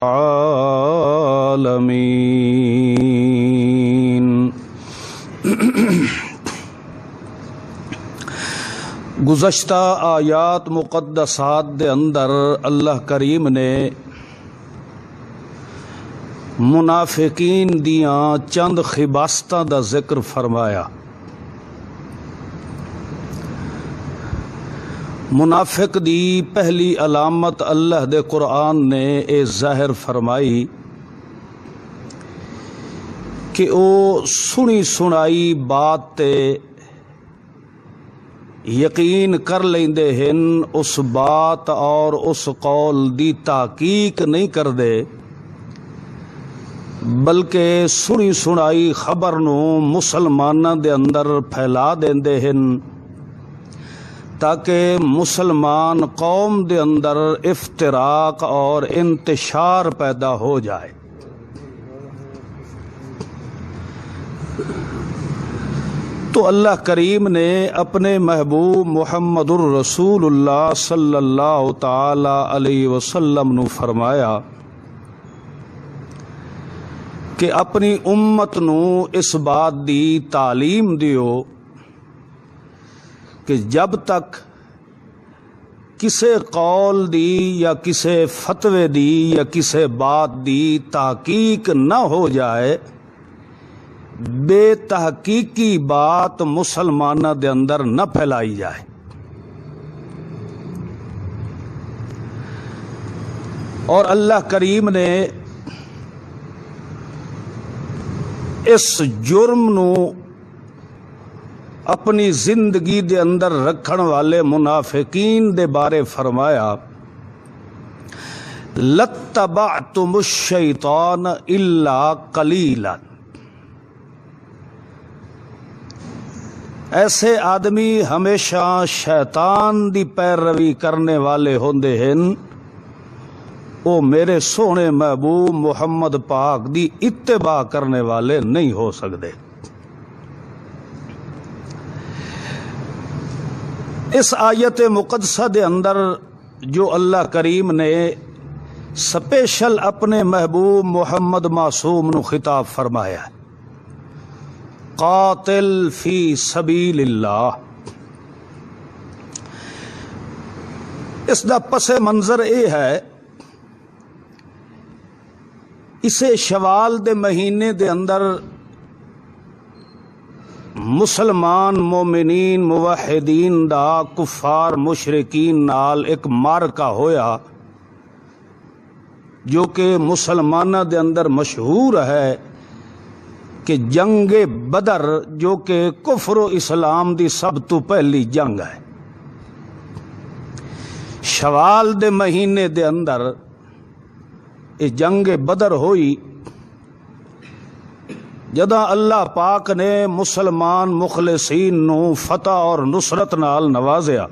العالمین۔ گزشتہ آیات مقدسات دے اندر اللہ کریم نے منافقین دیاں چند خباستاں دا ذکر فرمایا۔ منافق دی پہلی علامت اللہ دے قرآن نے اے ظاہر فرمائی کہ او سنی سنائی بات تے یقین کر لیندے ہن، اس بات اور اس قول دی تحقیق نہیں کر دے، بلکہ سنی سنائی خبر نو مسلماناں دے اندر پھیلا دیندے ہن تاکہ مسلمان قوم دے اندر افتراق اور انتشار پیدا ہو جائے۔ تو اللہ کریم نے اپنے محبوب محمد الرسول اللہ صلی اللہ تعالی علیہ وسلم نو فرمایا کہ اپنی امت نو اس بات دی تعلیم دیو کہ جب تک کسے قول دی یا کسے فتوے دی یا کسے بات دی تحقیق نہ ہو جائے، بے تحقیقی بات مسلمانہ دے اندر نہ پھیلائی جائے۔ اور اللہ کریم نے اس جرم نو اپنی زندگی دے اندر رکھن والے منافقین دے بارے فرمایا، لَاتَّبَعْتُمُ الشَّيْطَانَ إِلَّا قَلِيلًا۔ ایسے آدمی ہمیشہ شیطان دی پیروی کرنے والے ہوندے ہن، وہ میرے سونے محبوب محمد پاک دی اتباع کرنے والے نہیں ہو سکتے۔ اس آیت مقدسہ دے اندر جو اللہ کریم نے سپیشل اپنے محبوب محمد معصوم نو خطاب فرمایا ہے، قاتل فی سبیل اللہ، اس دا پس منظر اے ہے، اسے شوال دے مہینے دے اندر مسلمان مومنین موحدین دا کفار مشرکین نال ایک مارکا ہویا جو کہ مسلمانہ دے اندر مشہور ہے کہ جنگ بدر، جو کہ کفر و اسلام دی سب تو پہلی جنگ ہے۔ شوال دے مہینے دے اندر یہ جنگ بدر ہوئی، جداں اللہ پاک نے مسلمان مخلصین نو فتح اور نصرت نال نوازیا،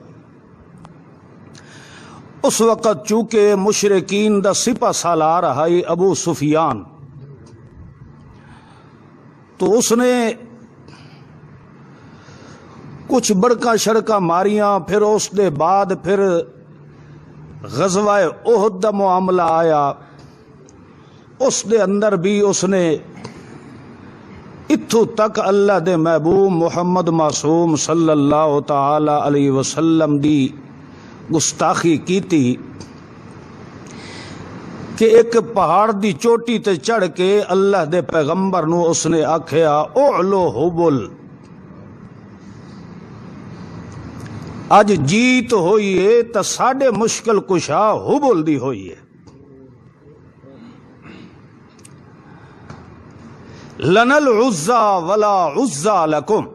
اس وقت چونکہ مشرکین دا سپہ سالار ہے ابو سفیان، تو اس نے کچھ بڑکا شڑکا ماریاں، پھر اس دے بعد پھر غزوہ احد دا معاملہ آیا، اس دے اندر بھی اس نے اتھو تک اللہ دے محبوب محمد معصوم صلی اللہ تعالی علیہ وسلم دی گستاخی کیتی کہ ایک پہاڑ دی چوٹی تے چڑھ کے اللہ دے پیغمبر نو اس نے آکھیا، اعلو حبل، اج جیت ہوئی ہے تا ساڈے مشکل کشا حبل دی ہوئی ہے، لَنَا الْعُزَّى وَلَا عُزَّى لَكُمْ،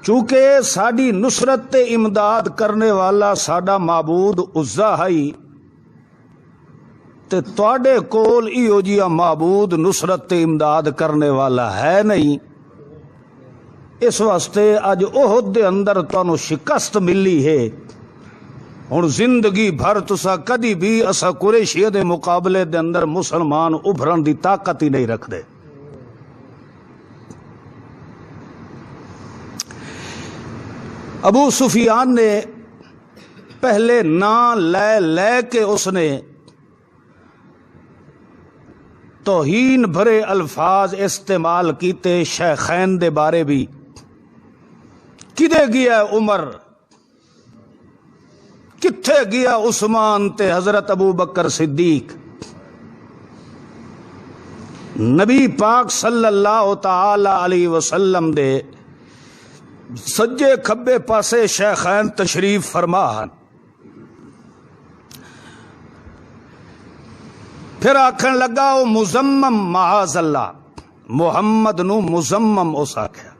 چونکہ ساڈی نصرت تے امداد کرنے والا ساڈا معبود عزا ہے تے تواڈے کول ایہو جیا معبود نصرت تے امداد کرنے والا ہے نہیں، اس واسطے اج احد دے اندر تانوں شکست ملی ہے، ہن زندگی بھر تسا کدی بھی اسا قریشی دے مقابلے دے اندر مسلمان ابھرن دی طاقت ہی نہیں رکھ دے۔ ابو سفیان نے پہلے نام لے کے اس نے توہین بھرے الفاظ استعمال کیتے شیخین دے بارے بھی. کدے گیا عمر، کتھے گیا عثمان تے حضرت ابو بکر صدیق؟ نبی پاک صلی اللہ تعالی علیہ وسلم دے سجے کھبے پاسے شیخین تشریف فرما ہن. پھر آکھن لگا او مزمم معاذ اللہ، محمد نو مزمم اس آکھیا.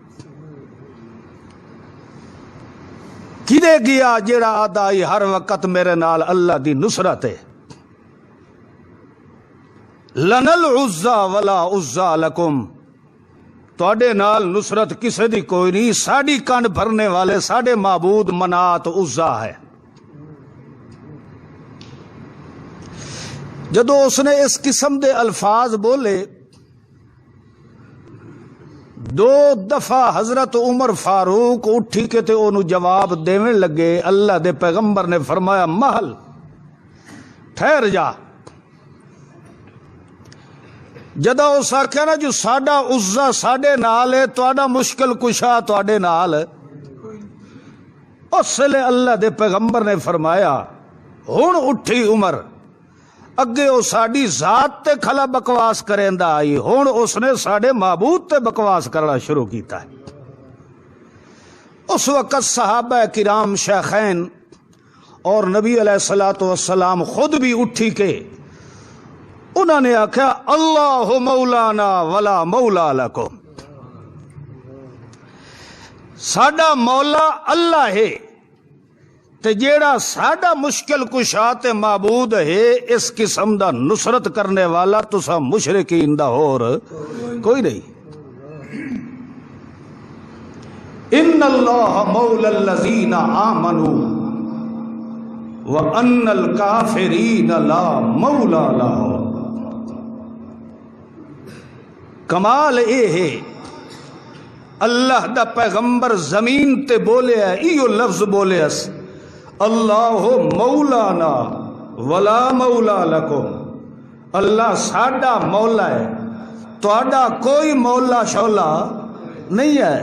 کدے گیا جیڑا آدائی ہر وقت میرے نال اللہ دی نصرت ہے. لنا العزا ولا عزا لکم، تواڈے نال نصرت کسے دی کوئی نہیں، ساڈی کن بھرنے والے ساڈے معبود منات عزا ہے. جدو اس نے اس قسم دے الفاظ بولے، دو دفعہ حضرت عمر فاروق اٹھی کے تے انہوں جواب دیویں لگے. اللہ دے پیغمبر نے فرمایا محل ٹھہر جا. جدہ اس آکھیا نا جو ساڈا عزا ساڈے نال ہے، تواڈا مشکل کشا تواڈے نال، اس لئے اللہ دے پیغمبر نے فرمایا ہن اٹھی عمر، اگے او ساڈی ذات تے کھلا بکواس کریندا آئی، ہن اس نے ساڈے معبود تے بکواس کرنا شروع کیتا ہے. اس وقت صحابہ کرام شیخین اور نبی علیہ الصلوۃ والسلام خود بھی اٹھی کے انہوں نے آکھا اللہ مولانا ولا مولا لکم، ساڈا مولا اللہ ہے تے جیڑا ساڈا مشکل کشا تے معبود ہے، اس قسم دا نصرت کرنے والا تسا مشرکین دا اور کوئی نہیں. ان اللہ مولا الذین آمنوا وان الکافرین لا مولا لہم. کمال اے ہے اللہ دا پیغمبر زمین تے بولے ہے، ایو لفظ بولے اس اللہ مولانا ولا مولا لکم، اللہ ساڈا مولا ہے، تواڈا کوئی مولا شولا نہیں ہے.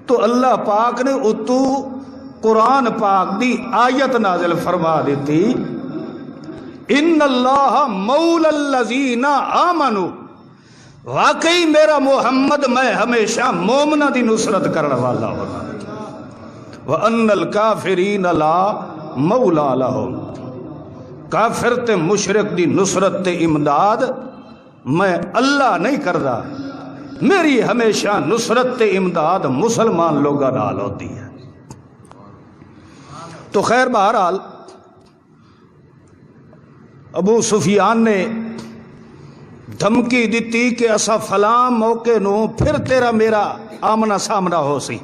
تو اللہ پاک نے اتو قرآن پاک دی آیت نازل فرما دیتی، ان اللہ مولا الذین آمنوا، واقعی میرا محمد میں ہمیشہ مومنہ دی نصرت کرنے والا ہونا. وَأَنَّ الْكَافِرِينَ لَا مَوْلَى لَهُمْ، کافر تے مشرک دی نصرت تے امداد میں اللہ نہیں کردا، میری ہمیشہ نصرت تے امداد مسلمان لوگاں نال ہوتی ہے. تو خیر بہرحال ابو سفیان نے دھمکی دیتی کہ اسا فلاں موقع نو پھر تیرا میرا آمنا سامنا ہو سی.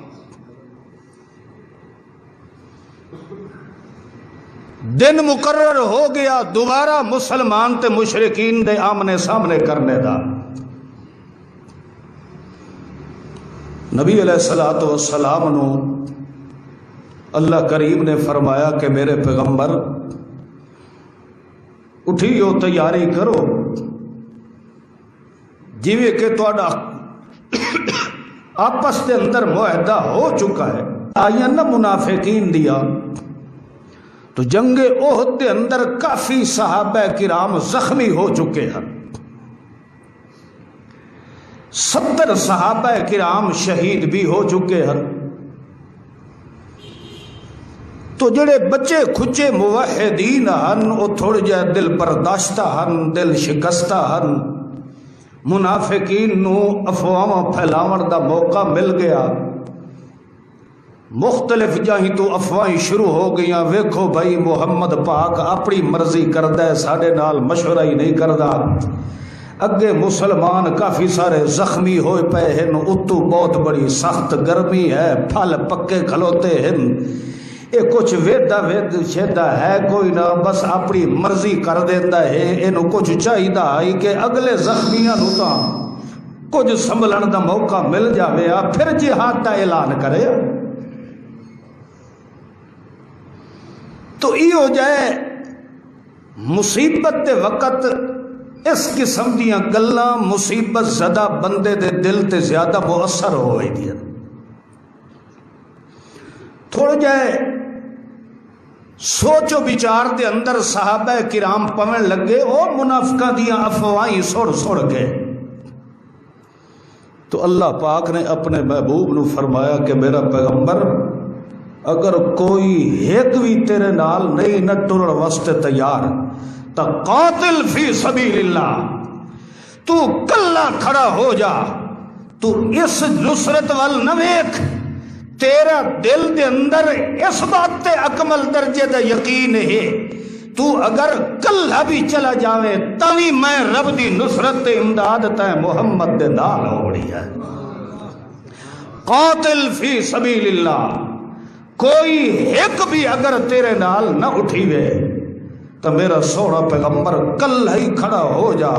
دن مقرر ہو گیا دوبارہ مسلمان تے مشرکین دے آمنے سامنے کرنے دا. نبی علیہ الصلوۃ والسلام نو اللہ کریم نے فرمایا کہ میرے پیغمبر اٹھیو تیاری کرو، جیوے کہ تواڈا آپس دے اندر معاہدہ ہو چکا ہے. آئیاں نہ منافقین دیا تو جنگ احد دے اندر کافی صحابہ کرام زخمی ہو چکے ہیں، 70 صحابہ کرام شہید بھی ہو چکے ہیں. تو جڑے بچے کھچے موحدین ہن وہ تھوڑے جہے دل برداشتہ ہن، دل شکستہ ہن. منافقین نو افواہ پھیلاون دا موقع مل گیا، مختلف جاہیں تو افواہیں شروع ہو گئیاں، ویکھو بھائی محمد پاک اپنی مرضی کردا ہے، ساڈے نال مشورہ ہی نہیں کردا. اگے مسلمان کافی سارے زخمی ہوئے پے ہیں، اتو بہت بڑی سخت گرمی ہے، پھل پکے کھلوتے ہیں، یہ کچھ ویدہ وید شیدہ ہے کوئی نہ، بس اپنی مرضی کر دیندا ہے. اینو کچھ چاہیدہ ہے کہ اگلے زخمیاں نو تاں کچھ سنبھلن دا موقع مل جاوے، پھر جہاد دا اعلان کرے. تو یہ ہو جائے مصیبت دے وقت اس قسم دیاں گلاں مصیبت زدہ بندے دے دل تے زیادہ مؤثر ہوئی دیا. تھوڑا جائے سوچو بچار دے اندر صحابہ کرام پویں لگے او منافقاں دیاں افواہیں سڑ کے. تو اللہ پاک نے اپنے محبوب نو فرمایا کہ میرا پیغمبر اگر کوئی ایک بھی تیرے نال نہیں نہ ٹرن واسطے تیار تو قاتل فی سبیل اللہ، تو کلا کھڑا ہو جا. تو اس نصرت وال نہ ویکھ، تیرا دل دے اندر اس بات تے اکمل درجے دا یقین ہے تو اگر کلا بھی چلا جاوے تاوی میں رب دی نصرت تے امداد تے محمد دے نال ہوڑی ہے. قاتل فی سبیل اللہ، کوئی ایک بھی اگر تیرے نال نہ اٹھی وے تو میرا سونا پیغمبر کلا ہی کھڑا ہو جا.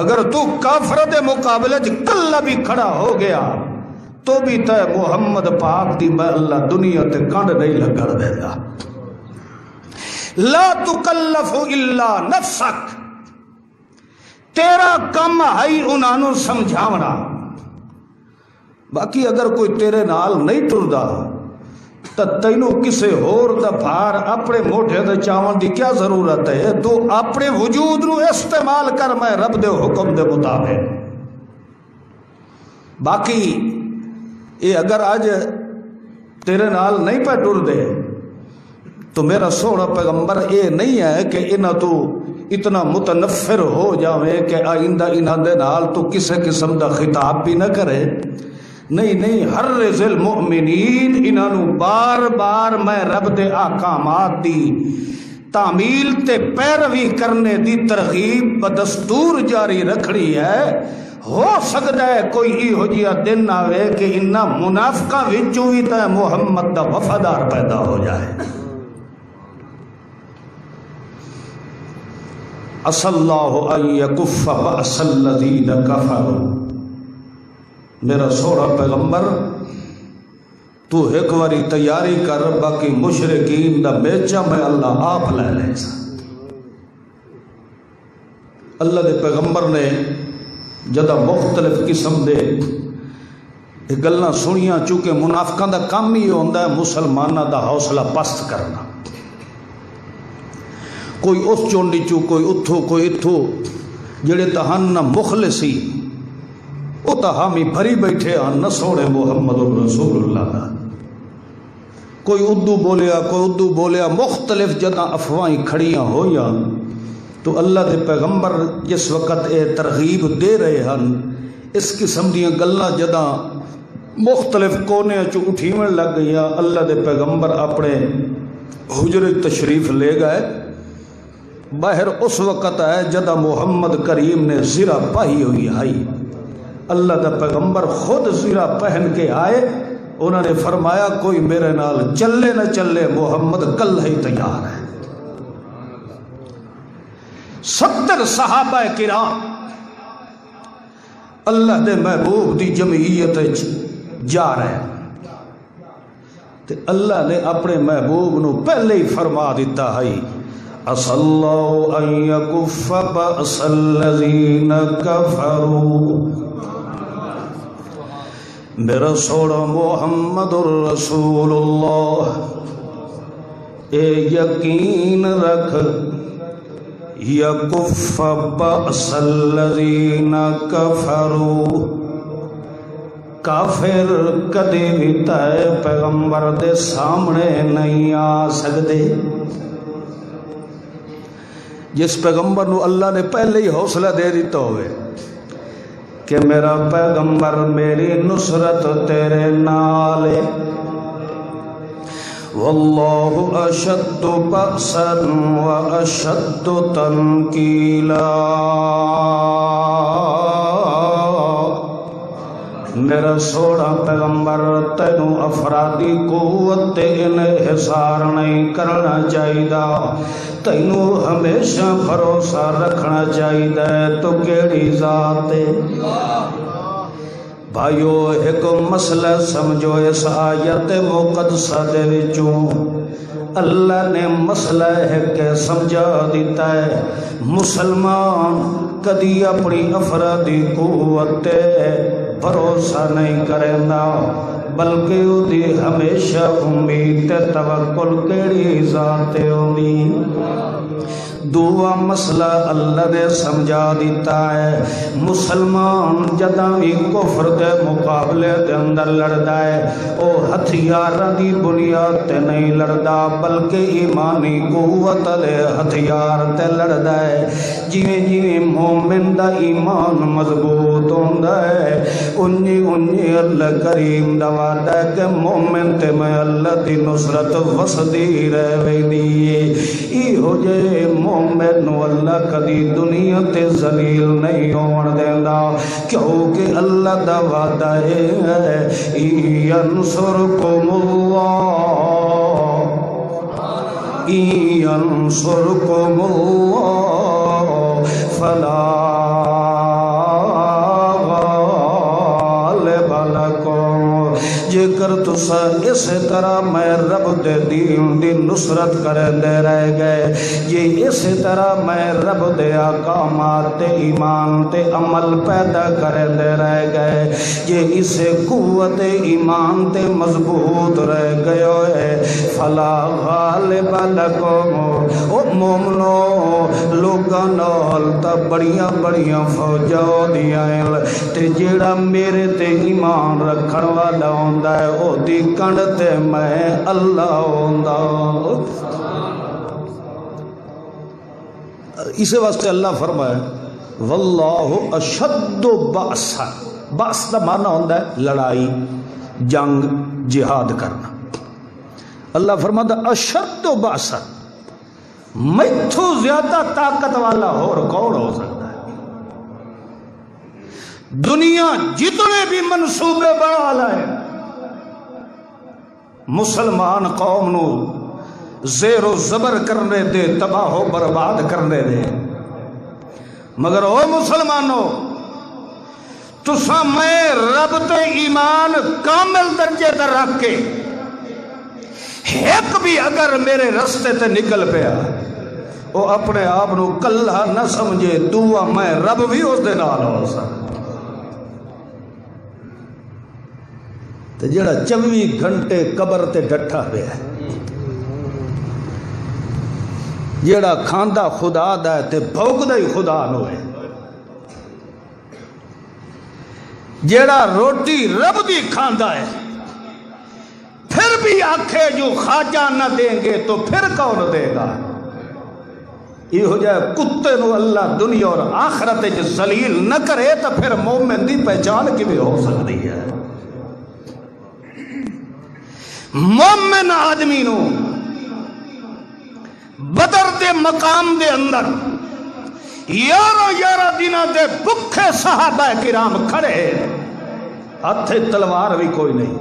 اگر تو کافر دے مقابلے کلا بھی کھڑا ہو گیا تو بھی تے محمد پاک دی میں اللہ دنیا تے کنڈ نہیں لگڑ دے گا. لا تکلف الا نفسک، تیرا کم ہے انہوں سمجھاونا. باقی اگر کوئی تیرے نال نہیں ٹردا تو تینوں کسے ہور دا بھار اپنے موٹے دے چاون دی کیا ضرورت ہے؟ تو اپنے وجود نو استعمال کر میں رب دے حکم دے مطابق. باقی یہ اگر آج تیرے نال نہیں پہ ٹر دے تو میرا سونا پیغمبر یہ نہیں ہے کہ انہاں تو اتنا متنفر ہو جاوے کہ آئندہ انہاں دے نال تو کسے قسم دا خطاب بھی نہ کرے. نہیں، حرز المؤمنین، انہاں نو بار بار میں رب دے احکامات دی تعمیل تے پیروی کرنے دی ترغیب بدستور جاری رکھنی ہے. ہو سکتا ہے کوئی ایہو جیا دن آوے کہ انہاں منافقاں وچوں بھی تے محمد دا وفادار پیدا ہو جائے. عسى اللہ ان یکف بأس الذین کفروا. میرا سوڑا پیغمبر تو ایک واری تیاری کر، باقی مشرکین دا بیچا میں اللہ آپ لے لے سا. اللہ دے پیغمبر نے جدہ مختلف قسم دے گلاں سنیاں، چونکہ منافقاں دا کام ہی ہوندا ہے مسلماناں دا حوصلہ پست کرنا. کوئی اس چونڈی چو، کوئی اتھو، کوئی اتھو. جڑے تہن نہ مخلصی وہ تو حامی بھری بیٹھے ہن نہ سوڑے محمد رسول اللہ دا. کوئی اردو بولیا، کوئی اردو بولیا، مختلف جگہ افواہیں کھڑیاں ہویاں. تو اللہ دے پیغمبر جس وقت اے ترغیب دے رہے ہن اس قسم دیاں گلاں جداں مختلف کونے چ اٹھیون لگ گئیاں، اللہ دے پیغمبر اپنے حجرے تشریف لے گئے. باہر اس وقت ہے جدہ محمد کریم نے زرہ پائی ہوئی ہے. اللہ دا پیغمبر خود زرہ پہن کے آئے. انہوں نے فرمایا کوئی میرے نال چلے نہ چلے، محمد کل ہی تیار ہے. 70 صحابہ کرام اللہ دے محبوب دی جمعیت جا رہے. تے اللہ نے اپنے محبوب نو پہلے ہی فرما دیتا ہے عسى اللہ ان یکف بأس الذین کفروا. میرا سوڑا محمد الرسول اللہ اے یقین رکھ، یکف بأس الذین کفروا، کافر کدی بھی تے پیغمبر دے سامنے نہیں آ سکدے. جس پیغمبر نو اللہ نے پہلے ہی حوصلہ دے دیتا ہوئے کہ میرا پیغمبر میری نصرت تیرے نال، واللہ اشد بأسا واشد تنکیلا. میرا سوڑا پیغمبر تینوں افرادی قوت تے انحصار نہیں کرنا چاہیدا، تینوں ہمیشہ بھروسہ رکھنا چاہیدا. تو کیڑی ذات ہے بھائیو؟ ایک مسئلہ سمجھو اس آیت مقدسہ دے وچوں اللہ نے مسئلہ ہے کہ سمجھا دیتا ہے مسلمان کدی اپنی افرادی قوت بھروسہ نہیں کرنا بلکہ اودی ہمیشہ امید تے توکل کیڑی ذات ہوندی دعا مسئلہ اللہ نے سمجھا دیتا ہے مسلمان جداں بھی کفر دے مقابلے دے اندر لڑدا ہے او ہتھیاراں دی بنیاد تے نہیں لڑدا بلکہ ایمانی قوت دے ہتھیار تے لڑدا ہے جویں جویں مومن دا ایمان مضبوط ہوندا ہے انہی اللہ کریم دا وعدہ ہے کہ مومن تے میں اللہ دی نصرت وسدی رہ ویندی ہے ایہو جے مومن نو اللہ کدی دنیا تے ذلیل نہیں ہون دیندا کیونکہ اللہ دا وعدہ ہے ینصرکم اللہ فلا غالب لکم جیکر تسا اس طرح میں رب دے دین دی نصرت کرندے رہ گئے یہ اس طرح میں رب دے احکامات تے ایمان تے عمل پیدا کرندے رہ گئے یہ اس قوت ایمان تے مضبوط رہ گئے ہوئے فلا غالب لکم او مومنو لوگاں نال تا بڑیاں بڑیاں فوجاں دیاں تے جیڑا میرے تے ایمان رکھن والا ہوندا ہے او دی کنڈ تے میں اللہ ہوندا اس واسطے اللہ فرمایا واللہ اشد بأسا بأس دا معنی ہوندا ہے لڑائی جنگ جہاد کرنا اللہ فرماتا اشد بأسا میتھو زیادہ طاقت والا اور کون ہو سکتا ہے دنیا جتنے بھی منصوبے بنا لائے مسلمان قوم نو زیر و زبر کرنے دے تباہ و برباد کرنے دے مگر او مسلمانوں تسا میں رب تے ایمان کامل درجے تے رکھ کے ایک بھی اگر میرے رستے تے نکل پیا وہ اپنے آپ نو کلہ نہ سمجھے دعا میں رب بھی اس دے نال ہو سکتا تے جڑا 24 گھنٹے قبر تے ڈٹھا پیا ہے جڑا کھاندا خدا دا ہے تے بھوکدا ہی خدا نو ہے جڑا روٹی رب دی کھاندا ہے پھر بھی آکھے جو خواجہ نہ دیں گے تو پھر کون دے گا یہ ہو جائے کتے نو اللہ دنیا اور آخرت جو ذلیل نہ کرے تو پھر مومن دی پہچان کی بھی ہو سکتی ہے مومن آدمی نو بدر دے مقام دے اندر 11 دنوں دے بکھے صحابہ کرام کھڑے ہتھے تلوار بھی کوئی نہیں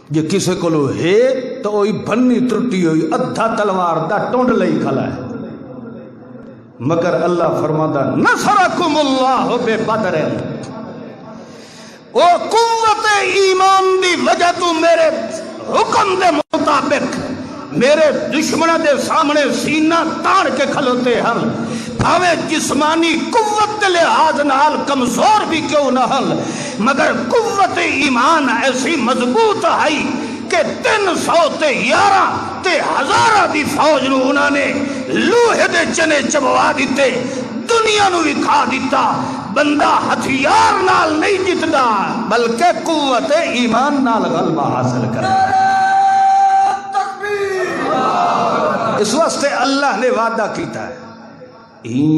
جے کسے کو لو ہے تو وہی بھنی ترٹی ہوئی ادھا تلوار دا ٹونڈ لئی کھلا ہے مگر اللہ فرماتا نصرکم اللہ بے بدر وہ قوت ایمان دی وجہ تو میرے حکم دے مطابق میرے دشمنوں دے سامنے سینہ تاڑ کے کھلوتے ہن بھاوے جسمانی قوت لحاظ نال کمزور بھی کیوں نہ ہن مگر قوت ایمان ایسی مضبوط ہے کہ 300 تے 11 تے 1000 دی فوج نو انہوں نے لوہے دے چنے چبوا دیتے دنیا نو بھی کھا دیتا بندہ ہتھیار نال نہیں جتدا بلکہ قوت ایمان نال غلبہ حاصل کرتا اس واسطے اللہ نے وعدہ کیتا ہے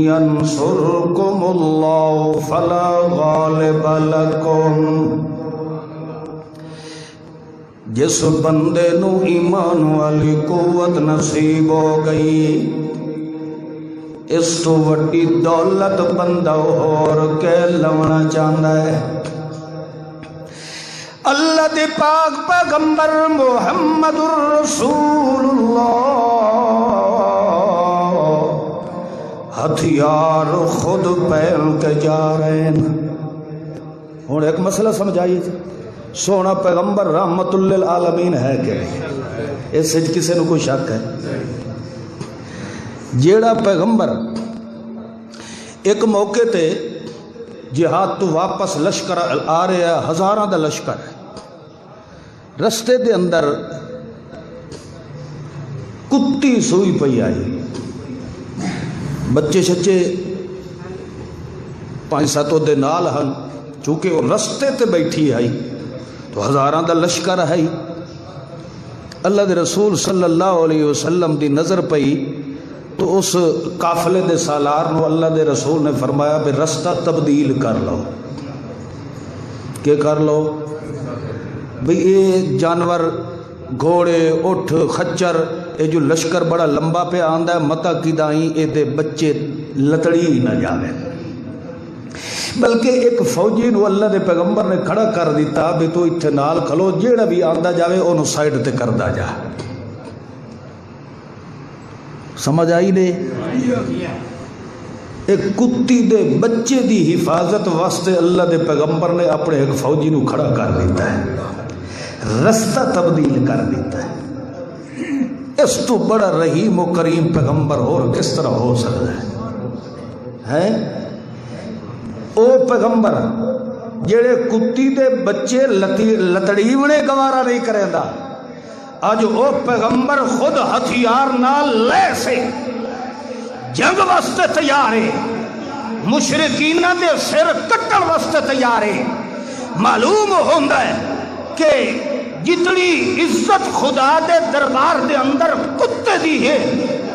ینصرکم اللہ فلا غالب لکم جس بندے نو ایمان والی قوت نصیب ہو گئی اس تو وڈی دولت بندہ اور کے لونا چاہتا ہے اللہ دے پاک پیغمبر محمد رسول اللہ ہتھیار خود پہن کے جا رہے ہیں ہوں ایک مسئلہ سمجھائیے سونا پیغمبر رحمت للعالمین ہے کہ نہیں اس کسی نو کوئی شک ہے؟ جیڑا پیغمبر ایک موقع تے جہاد تو واپس لشکر آ رہا ہے، ہزاراں دا لشکر ہے، رستے دے اندر کتی سوئی پئی آئی، بچے شچے 5-7 دے نال ہن، چونکہ وہ رستے تے بیٹھی آئی تو ہزاراں دا لشکر ہے۔ اللہ دے رسول صلی اللہ علیہ وسلم دی نظر پئی تو اس قافلے دے سالار نو اللہ دے رسول نے فرمایا بھی رستہ تبدیل کر لو۔ کہ کر لو بھئی یہ جانور گھوڑے اٹھ خچر یہ جو لشکر بڑا لمبا پہ آندا ہے، متا کی دائیں اے دے بچے لتڑی نہ جاوے، بلکہ ایک فوجی نو اللہ دے پیغمبر نے کھڑا کر دیتا بھی تو اتھے نال کھلو، جیڑا بھی آندا جاوے انہوں سائیڈ تے کردا جا۔ سمجھ آئی نے؟ ایک کتی دے بچے دی حفاظت واسطے اللہ دے پیغمبر نے اپنے ایک فوجی نو کھڑا کر دیتا ہے، رستہ تبدیل کر دیتا ہے۔ اس تو بڑا رحیم و کریم پیغمبر اور کس طرح ہو سکتا ہے؟ او پیغمبر جڑے کتی دے بچے لتڑیونے گوارا نہیں کرے دا، آج او پیغمبر خود ہتھیار نال لے سے جنگ واسطے تیار ہے، مشرکین دے سر کٹن واسطے تیار ہے۔ معلوم ہوندا ہے کہ جتنی عزت خدا دے دربار دے اندر کتے دی ہے،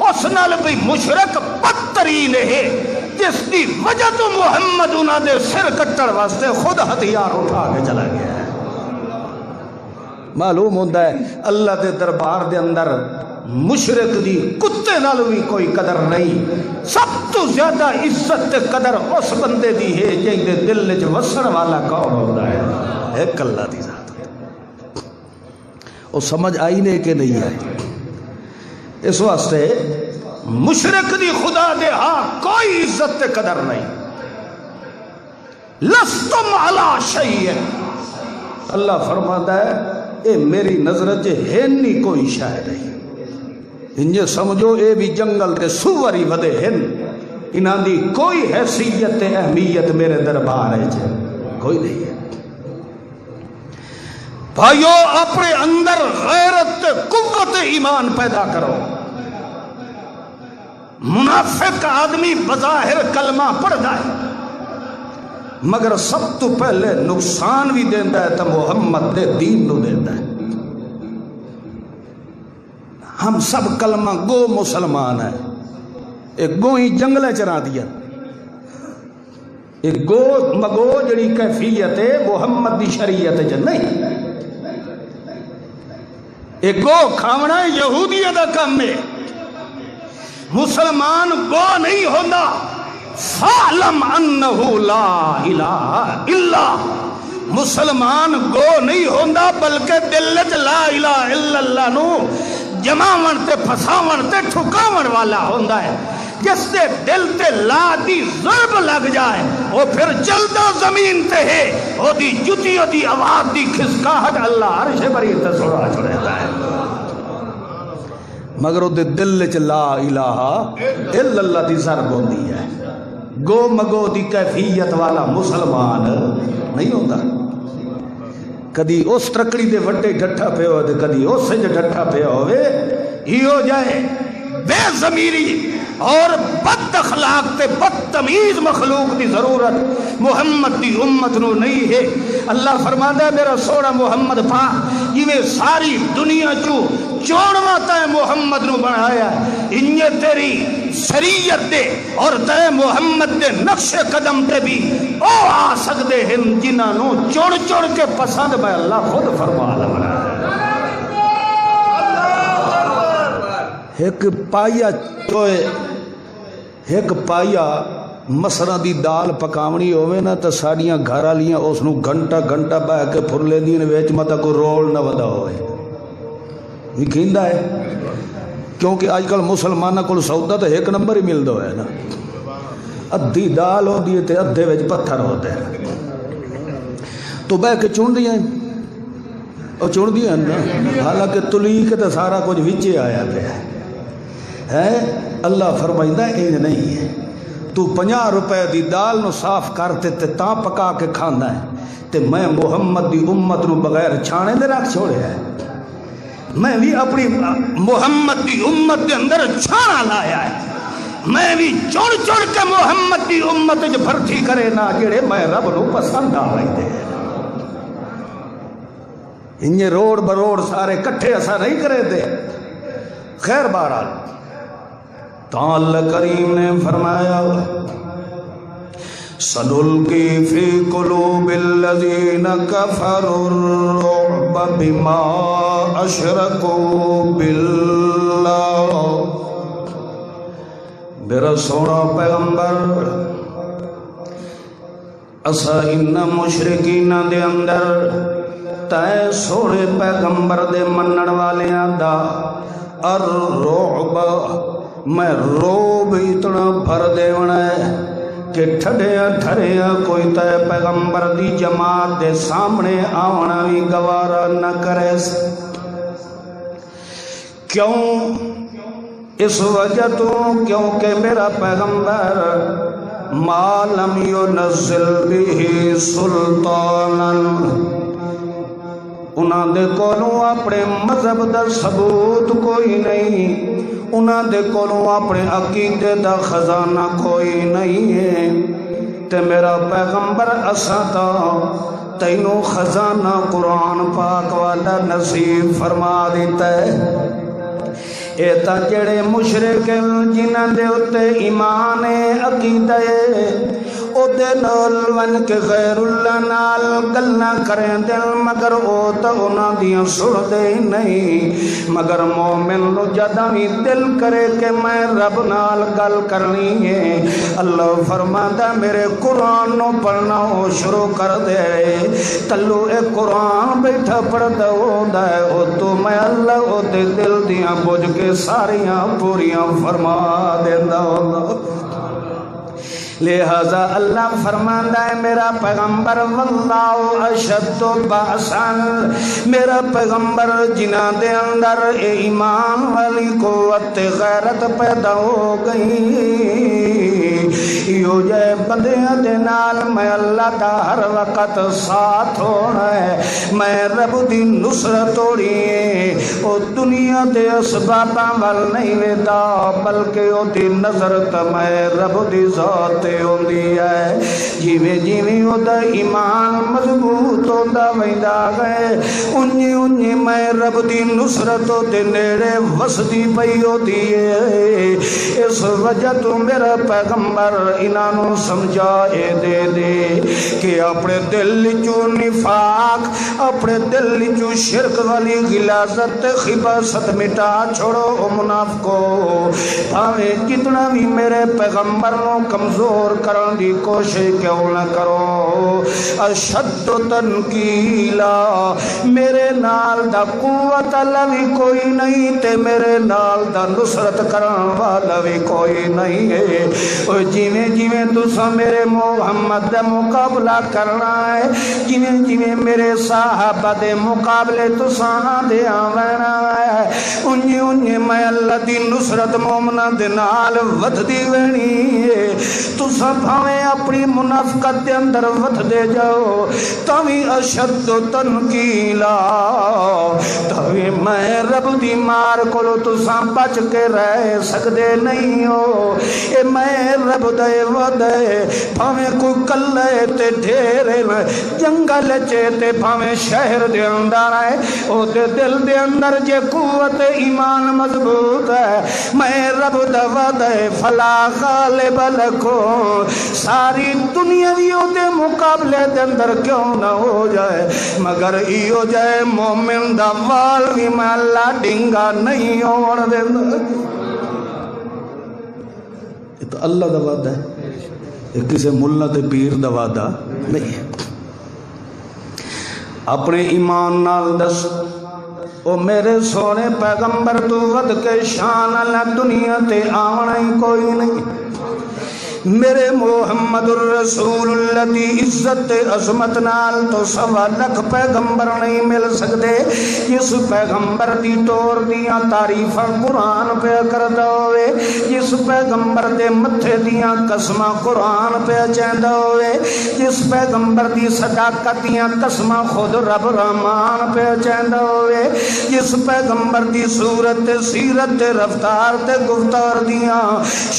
اس نال بھی مشرک بدترین ہے، جس دی وجہ تو محمد انہاں دے سر کٹن واسطے خود ہتھیار اٹھا کے چلا گیا ہے۔ معلوم ہوتا ہے اللہ دے دربار دے اندر مشرک دی کتے نال بھی کوئی قدر نہیں۔ سب تو زیادہ عزت تے قدر اس بندے دی ہے جن دے دل وچ وسن والا کون ہوتا ہے؟ ایک اللہ دی ذات۔ وہ سمجھ آئی نے کہ نہیں آئی؟ اس واسطے مشرک دی خدا دے ہاں کوئی عزت تے قدر نہیں۔ لستم علی شیء، اللہ فرماتا ہے اے میری نظر چ ہے نہیں کوئی شے نہیں۔ انجے سمجھو اے بھی جنگل تے سور ہی ودے ہن، انہاں دی کوئی حیثیت تے اہمیت میرے دربار ہے کوئی نہیں ہے۔ بھائیو اپنے اندر غیرت قوت ایمان پیدا کرو۔ منافق آدمی بظاہر کلمہ پڑھتا ہے مگر سب تو پہلے نقصان بھی دیتا ہے تو محمد دے دین نو دیتا ہے۔ ہم سب کلمہ گو مسلمان ہیں، ایک گو ہی جنگلے چرا دیا، ایک گو مگو جڑی کیفیت ہے محمد دی شریعت جن نہیں، ایک گو کھاونا یہودیہ دا کام ہے۔ مسلمان گو نہیں ہوتا، فَعْلَمْ أَنَّهُ لَا إِلَهَ إِلَّا، مسلمان گو نہیں ہوتا بلکہ دلت لا الہ الا اللہ نو جماون تے پھساون تے ٹھکاون والا ہوتا ہے۔ جس دے دل تے لا دی ضرب لگ جائے وہ پھر چلتا زمین تے ہے، وہ دی جتی دی آواز دی کھسکاہٹ اللہ عرش بری تے سنا چھڑتا ہے، مگر وہ دل چ لا الہ الا اللہ دی ضرب ہوتی ہے۔ گو مگو دی کیفیت والا مسلمان نہیں ہوتا۔ کدی اس ترکڑی دے وڈے ڈٹھا پہ ہو کدی اس ڈٹھا پہ ہوئے، ہی ہو جائے بے ضمیری اور بد اخلاق تے بدتمیز مخلوق دی ضرورت محمد دی امت نو نہیں ہے۔ اللہ فرماتا ہے میرا سونا محمد پاک جویں ساری دنیا چونواں تے محمد نو بنایا ہے، انہیں تیری شریعت دے اور تے محمد دے نقش قدم تے بھی او آ سکتے ہیں جنہاں نو چڑ چڑ کے پسند میں اللہ خود فرما لگا۔ ایک پائیا چوئے، ایک پائیا مسرہ دی دال پکاونی ہوئے نا تو ساڑیاں گھر والیاں اس نو گھنٹہ گھنٹہ بہ کے پھر لے دین ویچ متا کو رول نہ ودا ہوئے، یقیندہ ہے کیونکہ آج کل مسلمانہ کو سودا تو ایک نمبر ہی مل دو ہے نا، ادھی دال ہو دیئے تے ادھے ویچ پتھر ہوتے ہیں تو بہ کے چون دیا وہ چن دیا نا، حالانکہ تلیق تو سارا کچھ وچے آیا پیا ہے۔ اللہ فرمائندہ انج نہیں ہے، تو 50 روپے دی دال نو صاف کرتے تے تاں پکا کے کھانا ہے، تے میں محمد دی امت نو بغیر چھانے دے رکھ چھوڑیا ہے۔ میں بھی اپنی محمد دی امت دے اندر چھانا لایا ہے، میں بھی چڑ چڑ کے محمد دی امت جو بھرتی کرے نا جڑے میں رب نو پسند آ رہی دے۔ انجے روڑ بروڑ سارے کٹھے ایسا نہیں کرے دے۔ خیر بہرحال تعالی کریم نے فرمایا سنلقی فی قلوب الذین کفروا الرعب بما اشرکوا باللہ۔ میرا سونا پیغمبر اسا ان مشرکین دے اندر تے سونے پیغمبر دے منن والیاں دا الرعب میں روب اتنا بھر دیونا ہے کہ ٹھڑیا ٹھڑیا کوئی تے پیغمبر دی جماعت دے سامنے آونا بھی گوارا نہ کرے۔ کیوں؟ اس وجہ تو کیونکہ میرا پیغمبر ما لم ينزل به سلطانا، انہاں دے کولوں اپنے مذہب دا ثبوت کوئی نہیں، انہاں دے کولوں اپنے عقیدے دا خزانہ کوئی نہیں ہے، تے میرا پیغمبر اساں تا تینوں خزانہ قرآن پاک والا نصیب فرما دیتا ہے۔ اے تا جڑے مشرک جنہاں دے اتے ایمان عقیدہ او دے نال ون کے غیر اللہ نال گلاں کریں دل، مگر او تا انہاں دیاں سن دے نہیں۔ مگر مومن نو جداں وی دل کرے کہ میں رب نال گل کرنی ہے، اللہ فرماندا میرے قرآن نو پڑھنا او شروع کر دے، تلو اے قرآن بیٹھا پڑھدا ہوندا ہے، او تو میں اللہ او دے دل دیاں بجھ کے ساریاں پوریاں فرما دیندا ہوندا۔ لہذا اللہ فرماندا ہے میرا پیغمبر واللہ اشد باسا، میرا پیغمبر جنہاں دے اندر ایمان والی قوت غیرت پیدا ہو گئی، یو جے بندیاں دے نال میں اللہ دا ہر وقت ساتھ ہونا ہے، میں رب دی نصرت ہوڑی ہے، او دنیا دے اسباباں ول نہیں ویدا بلکہ او دی نظر تے میں رب دی ذات ہوندی ہے۔ جیویں جیویں او دا ایمان مضبوط ہوندا ویندا ہے، اونجی اونجی میں رب دی نصرت دے نیڑے وسدی پئی ہوندی ہے۔ اس وجہ تو میرا پیغمبر انہاں نوں سمجھائے دے دے کہ اپنے دل وچوں نفاق، اپنے دل وچوں شرک والی غلاظت خباثت مٹا چھوڑو او منافقو، بھاویں جتنا بھی میرے پیغمبر نوں کمزور کرن دی کوشش کیوں نہ کرو، اشد تنکیلا میرے نال دا قوت والا بھی کوئی نہیں تے میرے نال دا نصرت کرن والا بھی کوئی نہیں ہے۔ اور جویں جویں تساں میرے محمد دا مقابلہ کرنا ہے، جویں جویں میرے صحابہ دے مقابلے تساں دے آونا ہے، انجی انجی میں اللہ دی نصرت مومناں دے نال ودھدی وینی ہے۔ تساں بھاویں اپنی منافقت دے اندر وت دے جاؤ تاوی اشد تنکیلا، تاوی میں رب دی مار کولو تساں بچ کے رہ سکدے نہیں ہو۔ اے میں رب دے ودے بھاویں کوئی کلے تے ڈھیرے جنگل چے تے بھاویں شہر دے اندر ہے، او دے دل دے اندر جے قوت ایمان مضبوط ہے، میں رب دا ودے فلا غالب لکو، ساری دنیا بھی دے مقابلے دے اندر کیوں نہ ہو جائے مگر ایو جائے مومن دا وال بھی میں اللہ ڈنگا نہیں ہوڑ دینا۔ یہ تو اللہ دا وعدہ ہے، یہ کسی ملہ تے پیر دا وعدہ نہیں ہے۔ اپنے ایمان نال دس او میرے سونے پیغمبر تو ود کے شان اللہ دنیا تے آونا ہی کوئی نہیں۔ میرے محمد الرسول اللہ دی عزت عظمت نال تو 1.25 لاکھ پیغمبر نہیں مل سکتے جس پیغمبر دی ٹور دیاں تعریفاں قرآن پہ کردا ہوئے، جس پیغمبر دے متھے دیاں قسماں قرآن پہ چیندا ہوئے، جس پیغمبر دی صداقت دیاں قسماں خود رب رحمان پہ چیندا ہوئے، جس پیغمبر دی صورت سیرت رفتار تے گفتار دیاں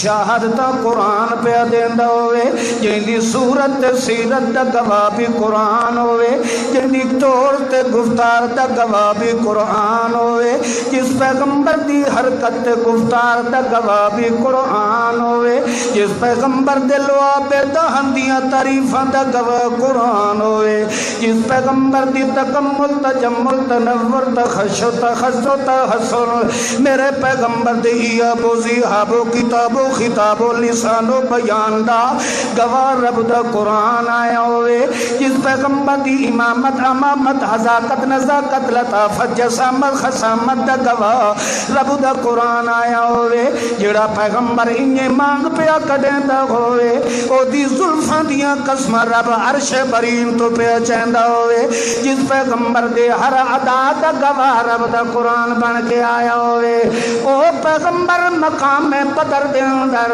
شہادتاں قرآن پہ دیندا ہوئے، جن دی صورت سیرت دا گواہ بھی قرآن ہوئے، جن دی طور تے گفتار دا گواہ بھی قرآن ہوئے، جس پیغمبر دی حرکت تے گفتار دا گواہ بھی قرآن ہوئے، جس پیغمبر دے لعاب دہن دیاں تعریفاں دا گواہ قرآن ہوئے، جس پیغمبر دی تکمل تجمل تنور تخشع تخشع تحسن میرے پیغمبر دے ایاب و ذیاب و کتاب و خطاب و لسان و بیان دا گواہ رب دا قرآن آیا ہوئے، جس پیغمبر دی امامت امامت حذاقت نزاقت لطافت جسامت خسامت دا گواہ رب دا قرآن آیا ہوئے، جڑا پیغمبر انہیں مانگ پیا کڈیں دا ہوئے، او دی زلفاں دیاں قسم رب عرش برین تو پیا چیندا ہوئے، جس پیغمبر دے ہر ادا دا گواہ رب دا قرآن بن کے آیا ہوئے، او پیغمبر مقام بدر دے اندر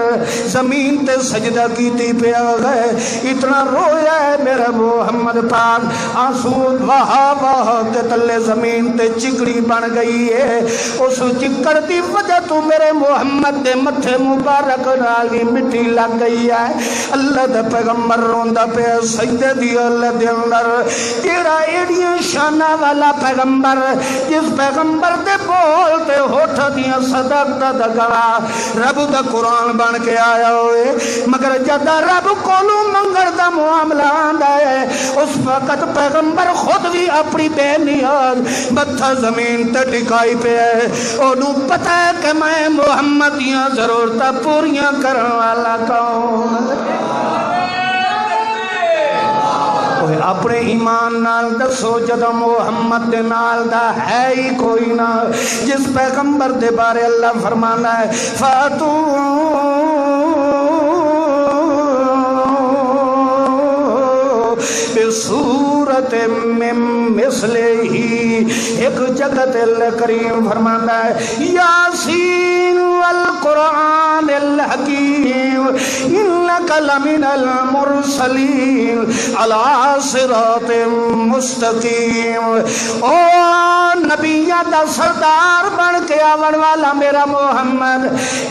زمین تے سجدہ کیتی پیا گئے، اتنا رویا ہے میرا محمد پاک آنسو وہا وہا تے تلے زمین تے چکڑی بن گئی ہے، اس چکڑ دی وجہ تو میرے محمد دے متھے مبارک نالی مٹی لگ گئی ہے، اللہ دے پیغمبر روندا پیا سجدے دی اللہ دے اندر، تیرا ایڈیاں شانہ والا پیغمبر جس پیغمبر دے بول تے ہوٹھ دیاں صداقت دا گواہ رب دا قرآن بن کے آیا ہوئے، مگر جدہ رب کولو منگر دا معاملہ آندا ہے اس وقت پیغمبر خود بھی اپنی بے نیاز متھا زمین تے ٹکائی پہ ہے، انہوں پتہ ہے کہ میں محمد دیاں ضرورتاں پوریاں کرن والا کون اپنے ایمان نال دسو جدو محمد دے نال دا ہے ہی کوئی نہ، جس پیغمبر دے بارے اللہ فرمانا ہے فاتو بصورت میں مثل ہی، ایک جگت اللہ کریم فرمانا ہے یاسین والقرآن الحکیم انک لمن المرسلین علی صراط مستقیم، او نبیہ دا سردار بن کے آون والا میرا محمد،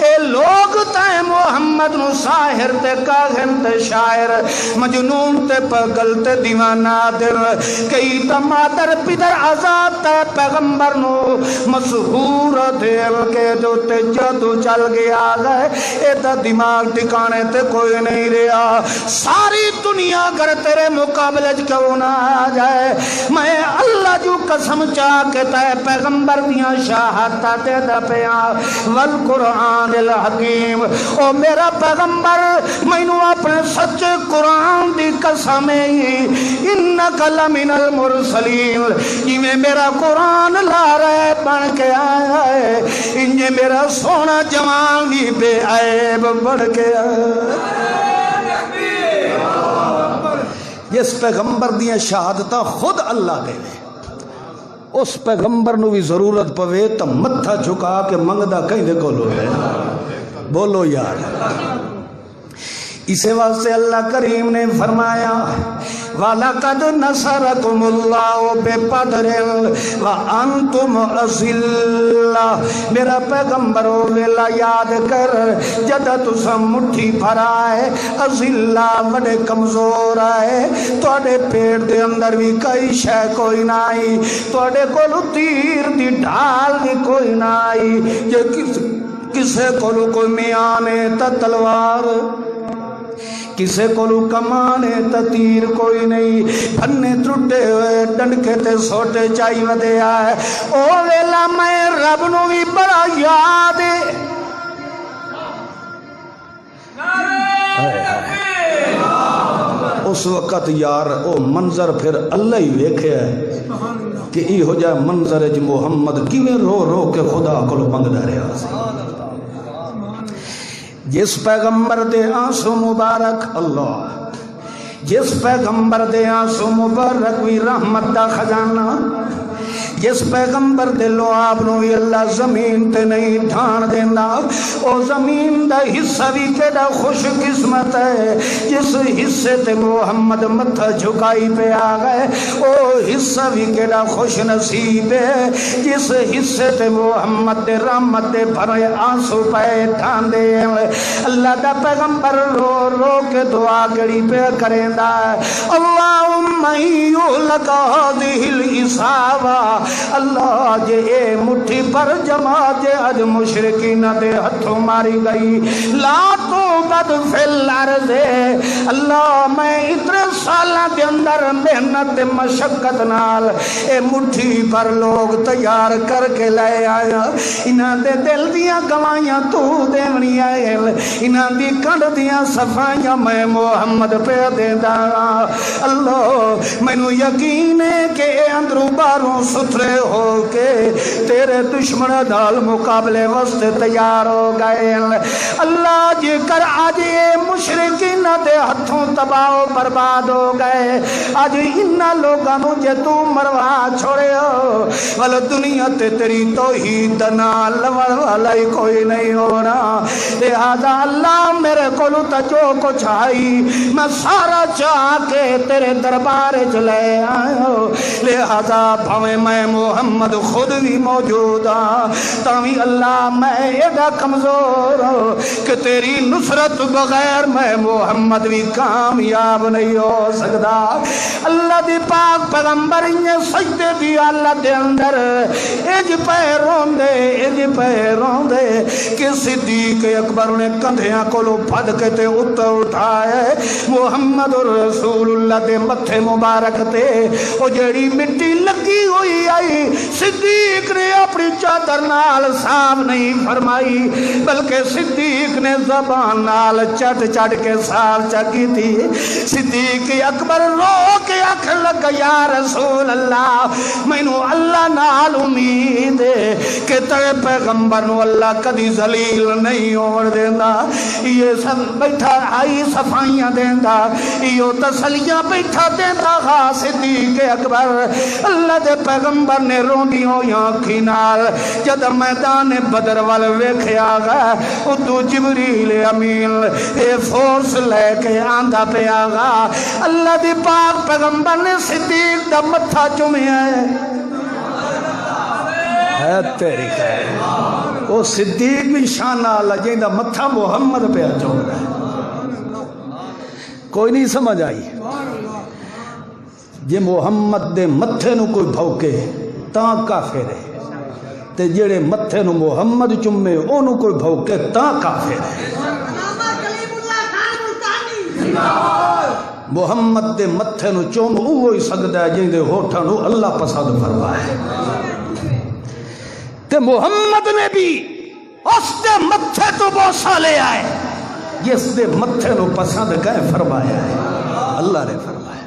اے لوگ تے محمد نو ساحر تے کاہن تے شاعر مجنون تے پگل تے دیوانہ دل کئی تمادر پدر آزاد تے پیغمبر نو مسحور دل کے جو تے جادو چل گیا ہے، اے دا دماغ ٹکانے تے کوئی نہیں رہا، ساری دنیا گر تیرے مقابلے کیوں نہ آ جائے، میں اللہ جو قسم چاہ کے تے پیغمبر دیاں شہادت تے دا پیا والقرآن الحکیم، او میرا پیغمبر مینوں اپنے سچے قرآن دی قسم انک لمن المرسلین، جویں میرا قرآن لا رہے بن کے آیا ہے انجے میرا سونا جوان بھی بے عیب بڑھ کے آیا، جس پیغمبر دیاں شہادتاں خود اللہ دے اس پیغمبر نو بھی ضرورت پوے تو متھا جھکا کے منگدا کہیں دے کولو ہے، بولو یار، اسے واسطے اللہ کریم نے فرمایا وَلَقَدْ نَصَرَكُمُ اللَّهُ بِبَدْرٍ وَأَنْتُمْ أَذِلَّةٌ، میرا پیغمبر ویلا یاد کر جد تساں مٹھی بھرائے اذلہ بڑے کمزور آئے، توڑے پیٹ دے اندر بھی کئی شے کوئی نہ آئی، توڑے کولو تیر دی ڈھال دی کوئی نہ آئی، یہ کسے کولو کوئی میانے تا تلوار، کسے کولو کمانے تا تیر کوئی نہیں، پھنے ترٹے ہوئے ڈنکے تے سوٹے چائی ودے آئے، او ویلا میں رب نو بھی بڑا یاد ہے، اس وقت یار او منظر پھر اللہ ہی ویکھے ہے کہ ای ہو جائے منظر جو محمد کیویں رو رو کے خدا کو منگدا رہا سی، جس پیغمبر دے آنسو مبارک اللہ، جس پیغمبر دے آنسو مبارک بھی رحمت دا خزانہ، جس پیغمبر دے لعاب نو بھی اللہ زمین تے نہیں ڈھان دینا، او زمین دا حصہ بھی کیڑا خوش قسمت ہے جس حصے تے محمد متھا جھکائی پہ آ گئے، او حصہ بھی کیڑا خوش نصیب ہے جس حصے تے محمد دے رحمت دے بھرے آنسو پہ ڈھان دے۔ اللہ دا پیغمبر رو رو کے دعا کڑی پہ کریندا ہے، اللہم یہلک ہذہ العصابہ، اللہ جے اے مٹھی پر جمع جے اج مشرکین دے ہتھوں ماری گئی، لا تو بد فی الارض، اللہ میں اتنے سالاں دے اندر محنت مشقت نال اے مٹھی پر لوگ تیار کر کے لے آیا، انہاں دے دل دیاں گوائیاں تو دینی آئے، انہاں دی کنڈ دیاں صفائیاں میں محمد پہ دیندا، اللہ مینوں یقین ہے کہ اندروں باہروں ستھرے ہو کے تیرے دشمن نال مقابلے واسطے تیار ہو گئے۔ اللہ جے کر آج یہ مشرکین دے ہتھوں تباہ و برباد ہو گئے، آج انہاں لوگاں نوں جے تو مروا چھوڑے ہو، ول دنیا تے تیری توحید نال لڑن والا ہی کوئی نہیں ہونا، لہذا اللہ میرے کولوں تے جو کچھ آئی میں سارا چاہ کے تیرے دربار چ لے آیا، لہذا بھاویں میں محمد خود بھی موجود ہاں تاوی اللہ میں ایڈا کمزور ہوں کہ تیری نصرت بغیر میں محمد بھی کامیاب نہیں ہو سکتا۔ اللہ دی پاک پیغمبر انہیں سجدے دی حالت دے اندر اج پہ روندے کہ صدیق اکبر نے کندھیاں کولو پھد کے تے اٹھائے محمد رسول اللہ دے متھے مبارک تے او جیڑی مٹی لگی ہوئی آئی، صدیق نے اپنی چادر نال صاف نہیں فرمائی بلکہ صدیق نے زبان نال چٹ چٹ کے صاف چکی تھی۔ صدیق اکبر رو کے آکھن لگا یا رسول اللہ مینوں اللہ نال امید ہے کہ تیرے پیغمبر نو اللہ کدی ذلیل نہیں ہون دیندا، یہ سب بیٹھا آئی صفائیاں دیندا، یہ تسلیاں بیٹھا دیندا۔ ہاں صدیق اکبر اللہ دے پیغمبر نے روندی ہوئی آنکھی نال جد میدان بدر وال ویکھیا گا، ادو جبریل امین اے فورس لے کے آندا پیا گا، اللہ دی پاک پیغمبر نے صدیق دا متھا چومیا ہے تیری خیر، او صدیق بھی شان اللہ جیندا متھا محمد پہ چوم رہا ہے۔ کوئی نہیں سمجھ آئی؟ جے محمد دے متھے نو کوئی بھوکے تاں کافر ہے، تے جڑے متھے نو محمد چومے اونوں کوئی بھوکے تاں کافر ہے۔ محمد دے متھے نو چوم اوہی سکدا ہے جن دے ہوٹھاں نو اللہ پسند فرمائے، تے محمد نے بھی اس دے متھے تو بوسہ لے آئے جس دے متھے نو پسند کہے فرمایا ہے، اللہ نے فرمایا۔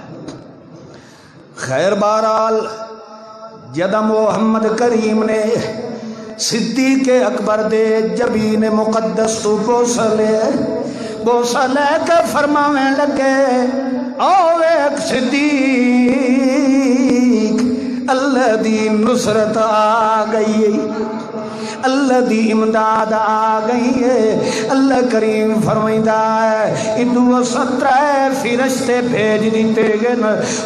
خیر بہرحال جدہ محمد کریم نے صدیق اکبر دے جبین مقدس تو بوسہ لے کے فرماویں لگے، او ایک صدیق اللہ دی نصرت آ گئی، اللہ دی امداد آ گئی ہے۔ اللہ کریم فرمائندہ ہے ادو 17 فرشتے بھیج دیتے گئے،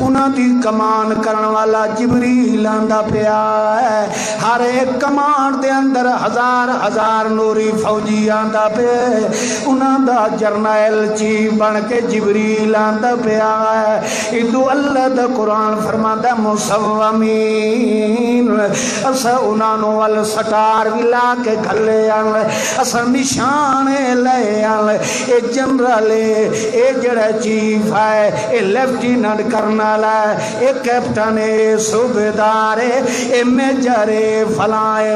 انہاں دی کمان کرن والا جبریل آندا پیا ہے، ہر ایک کمان دے اندر ہزار ہزار نوری فوجی آندا پیا ہے، انہاں دا جرنیل چیف بن کے جبریل آندا پیا ہے۔ ادو اللہ دا قرآن فرماندا مسومین، اسا انہاں نو ول سٹار لا کے گھلے آلے، اسا نشانے لے آلے، اے جنرل اے جڑا چیف ہے، اے لیفٹیننٹ کرنل ہے، a captain a صوبیدار a measure a فلائے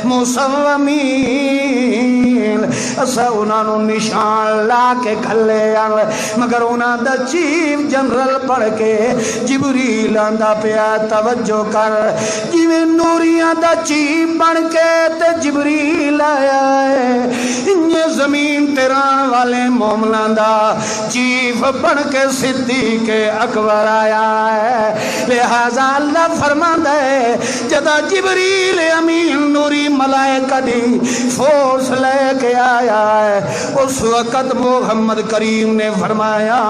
مسومین جبریل اسا انہاں نو نشان لا کے کھلے آن مگر انہاں دا چیف جنرل پڑھ کے جبریل آندا پیا توجہ کر جویں نوریاں دا چیف بن کے تے جبریل آیا ہے انجے زمین تیران والے مومناں دا چیف بن کے صدیق اکبر آیا ہے لہذا اللہ فرماندا ہے جدا جبریل امین نوری ملائکہ دی فورس لے کے آیا ہے اس وقت محمد کریم نے فرمایا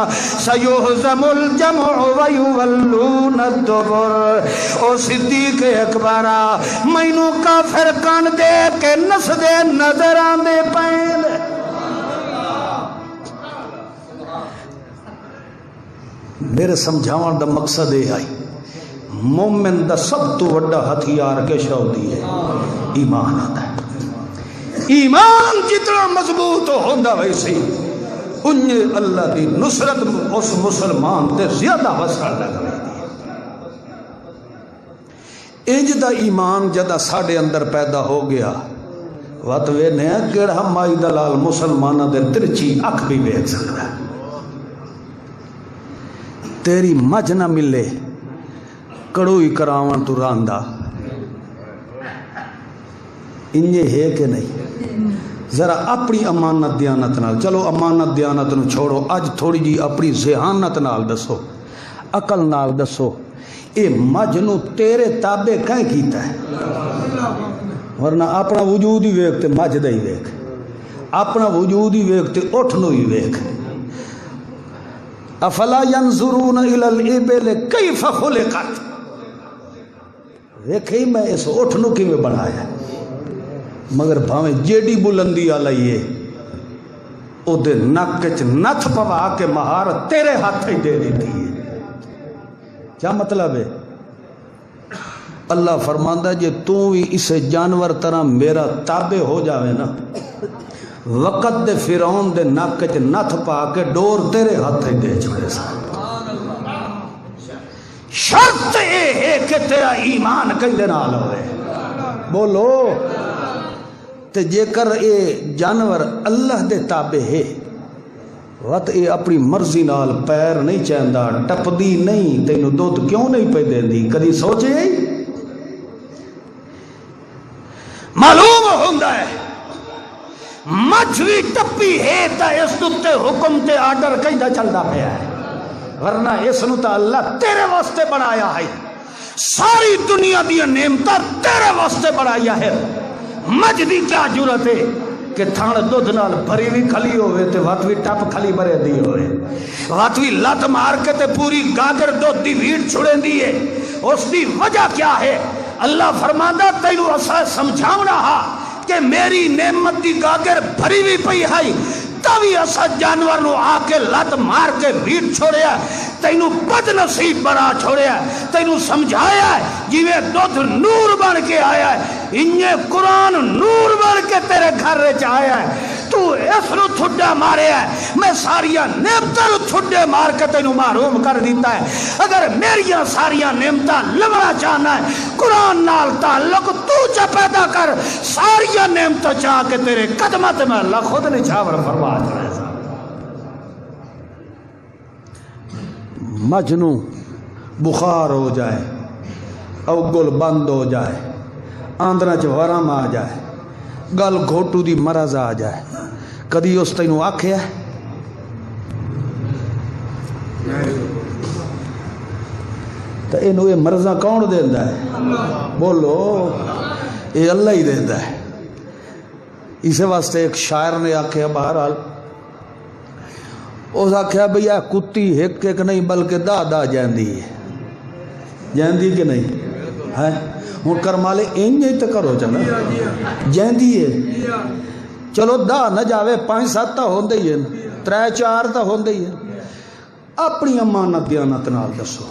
سیہزم الجمع ویولون الدبر او صدیق اکبرہ مینوں کافر کان دے کے نسدے نظر آندے پین میرے سمجھاؤں دا مقصد یہ ہے مومن دا سب تو وڈا ہتھیار کے شودی ہے ایمان آتا ہے ایمان جتنا مضبوط ہوندہ ویسی انجھے اللہ دی نصرت اس مسلمان تے زیادہ وسع لگا انج دا ایمان جدا ساڑے اندر پیدا ہو گیا واتوے نے کیڑا مائی دلال مسلمانہ دے ترچی اکھ بھی بیک سکتا ہے تیری مجھ نہ ملے کڑوئی کراون تو راندہ انجے ہے کہ نہیں ذرا اپنی امانت دیانت نال چلو امانت دیانت نو چھوڑو اج تھوڑی جی اپنی ذہانت نال دسو عقل نال دسو اے مجھ نو تیرے تابع کہیں کیتا ہے ورنہ اپنا وجود ہی ویکھتے مجھ دا ہی ویکھ اپنا وجود ہی ویکھتے اٹھ نو ہی ویکھ افلا ينظرون الى الابل كيف خلقت ویکھیں میں اس اٹھ نو کیویں بنایا مگر بھاویں جیڑی بلندی آلائیے او دے نک وچ نتھ پوا کے مہارت تیرے ہاتھ ہی دے دیتی ہے کیا مطلب ہے اللہ فرماندا جے تو بھی اس جانور طرح میرا تابع ہو جاوے نا وقت دے فرعون دے نک وچ نتھ پا کے ڈور تیرے ہاتھ ہی دے چھوڑے سا شرط یہ ہے کہ تیرا ایمان کہیں نال ہوئے بولو تے جے کر اے جانور اللہ دے تابع ہے وقت اے اپنی مرضی نال پیر نہیں چاہندا ٹپدی نہیں تینوں دودھ کیوں نہیں پہ دیندی کدی سوچے معلوم ہوندا ہے مجھ بھی ٹپی ہے تا اس تے حکم تے آرڈر کہیں چلدا پیا ہے ورنہ اس نو تا اللہ تیرے واسطے بنایا ہے ساری دنیا دی نعمتاں تیرے واسطے بنایا ہے مجھ دی کیا جرت ہے کہ تھان دودھ نال بھری بھی کھلی ہوئے تے وات بھی ٹپ کھلی بھرے دی ہوئے وات بھی لت مار کے تے پوری گاگر دودھ دی ویٹ چھڑے دی ہے اس دی وجہ کیا ہے اللہ فرماندا تینوں اسا سمجھاونا ہا کہ میری نعمت دی گاگر بھری بھی پئی ہے تبھی اسا جانور نو آ کے لت مار کے ویٹ چھوڑیا تینوں بد نصیب بنا چھوڑیا تینوں سمجھایا ہے جیویں دودھ نور بن کے آیا ہے انجے قرآن نور بن کے تیرے گھر وچ آیا ہے تو اس نو تھڈا ماریا ہے میں ساریاں نعمتاں نو تھڈے مار کے تینوں محروم کر دیتا ہے اگر میریاں ساریاں نعمتاں لبنا چاہنا ہے قرآن نال تعلق تو چا پیدا کر ساریاں نعمتاں چاہ کے تیرے قدمت میں اللہ خود نے چھاور فرما مجنو بخار ہو جائے اوگل بند ہو جائے آندرہ چ ورم آ جائے گل گھوٹو دی مرض آ جائے کدی اس تینوں آکھیا تو اینو یہ مرضاں کون دیندا ہے بولو یہ اللہ ہی دیندا ہے اسے واسطے ایک شاعر نے آکھیا بہرحال اس آکھیا بھئی اے کتی ہک ایک نہیں بلکہ دا دا جاندی ہے جاندی کہ نہیں ہے ہوں کرمالے انج ہی تو کرو چلا جاندی ہے چلو دا نہ جاوے 5-7 تا ہوندے ہی ہیں 3-4 تا ہوندے ہی ہیں اپنی امانت دیانت نال دسو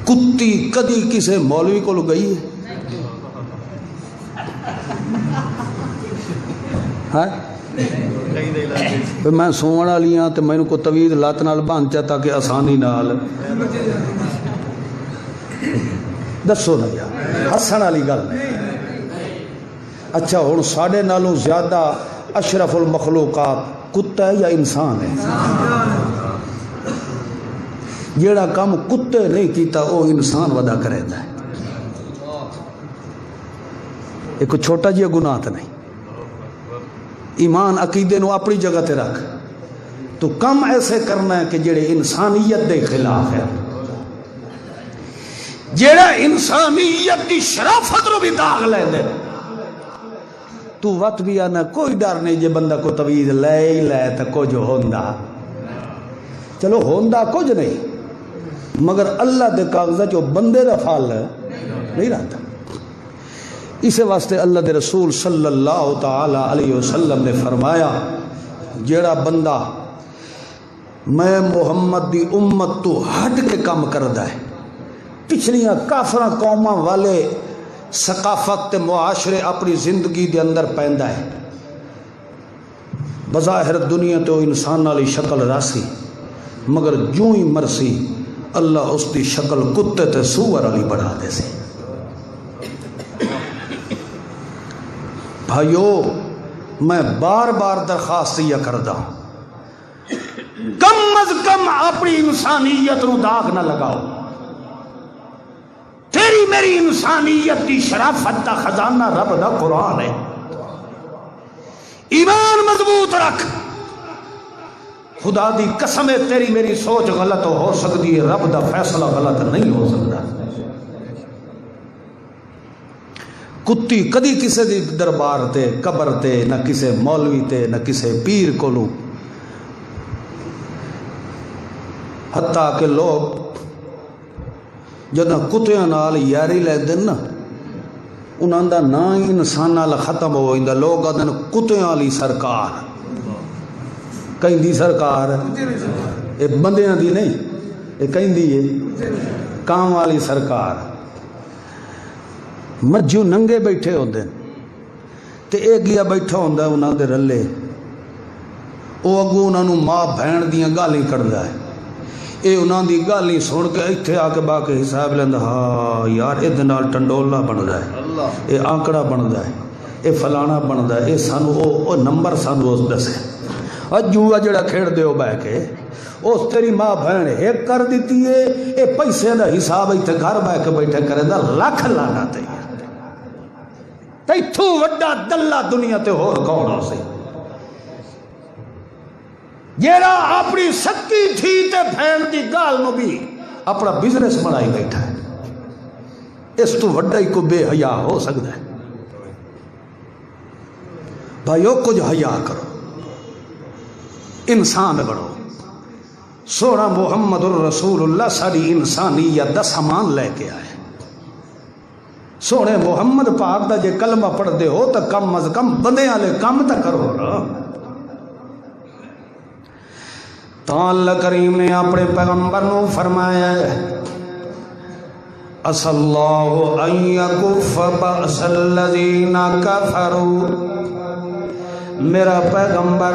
کتی کدی کسے مولوی کو گئی ہے میں سونے والی ہاں تو میں کو طویل لات نال بن چا تاکہ آسانی نال دسو نا یار ہسن والی گل اچھا ہوں ساڑھے نالوں زیادہ اشرف المخلوقات کتا ہے یا انسان ہے؟ جیڑا کام کتے نہیں کیتا وہ انسان ودا کرے دا ہے. ایک چھوٹا جہا گناہ تو نہیں. ایمان عقیدے نو اپنی جگہ تے رکھ تو کم ایسے کرنا ہے کہ جڑے انسانیت دے خلاف ہے، جڑا انسانیت دی شرافت رو بھی داغ لے دے. تو وقت بھی آنا کوئی ڈر نہیں جے بندہ کو تویز لے ہی لے تو کچھ ہوندا. چلو ہوندا کچھ نہیں مگر اللہ دے کاغذات جو بندے دا فال نہیں رہتا. اس واسطے اللہ دے رسول صلی اللہ تعالی علیہ وسلم نے فرمایا جیڑا بندہ میں محمد دی امت تو ہٹ کے کام کردا ہے، پچھلیاں کافراں قوماں والے ثقافت تے معاشرے اپنی زندگی دے اندر پیندا ہے، بظاہر دنیا تو انسان والی شکل راسی مگر جوں ہی مرسی اللہ اس دی شکل کتے تے سور والی بڑھا دے سی. بھائیو میں بار بار درخواست یہ کردا ہوں کم از کم اپنی انسانیت نو داغ نہ لگاؤ. تیری میری انسانیت کی شرافت کا خزانہ رب دا قرآن ہے. ایمان مضبوط رکھ. خدا دی قسم ہے تیری میری سوچ غلط ہو سکتی ہے، رب دا فیصلہ غلط نہیں ہو سکتا. کتی کدی کسے دی دربار تے قبر تے نہ کسے مولوی تے نہ کسے پیر کولو، حتیٰ کہ لوگ جدہ کتیاں نال یاری لے دن نا انہاں دا نا ہی انسان نال ختم ہو جاندا. لوگ آدھن کتیاں والی سرکار، کہیں دی سرکار اے بندیاں دی نہیں، اے کہیں دی ہے کام والی سرکار. مجھو ننگے بیٹھے ہوندے تے ایک گیا بیٹھا ہوندا انہاں دے رلے، او اگوں انہاں نوں ماں بہن دیاں گالیاں کڈدا ہے. اے انہاں دی گالی سن کے ایتھے آ کے با کے حساب لیندا، ہاں یار اے نال ٹنڈولا بندا ہے، اے آنکڑا بندا ہے، اے فلانا بندا ہے، اے سانو او نمبر سانو اس دسے. جوا جڑا کھیڑ دیو بہ کے اس تیری ماں بہن ایک کر دیتی ہے، اے پیسے دا حساب ایتھے گھر بہ کے بیٹھے کرے دا لکھ لانا تے ایتھوں وڈا دلہ دنیا تے ہور کون ہو سی جیڑا اپنی سکی تھی تے بہن دی گال نو بھی اپنا بزنس بنائی بیٹھا ہے. اس تو وڈا ہی کو بے حیا ہو سکتا ہے؟ بھائیو کچھ حیا کرو، انسان بڑھو. سونا محمد الرسول اللہ ساری انسانیت دا سامان لے کے آئے. سونے محمد پاک دا جے کلمہ پڑھ دے ہو تو کم از کم بندے والے کام تا کرو نا. تو اللہ کریم نے اپنے پیغمبر نو فرمایا عسى الله أن يكف بأس الذين كفروا. میرا پیغمبر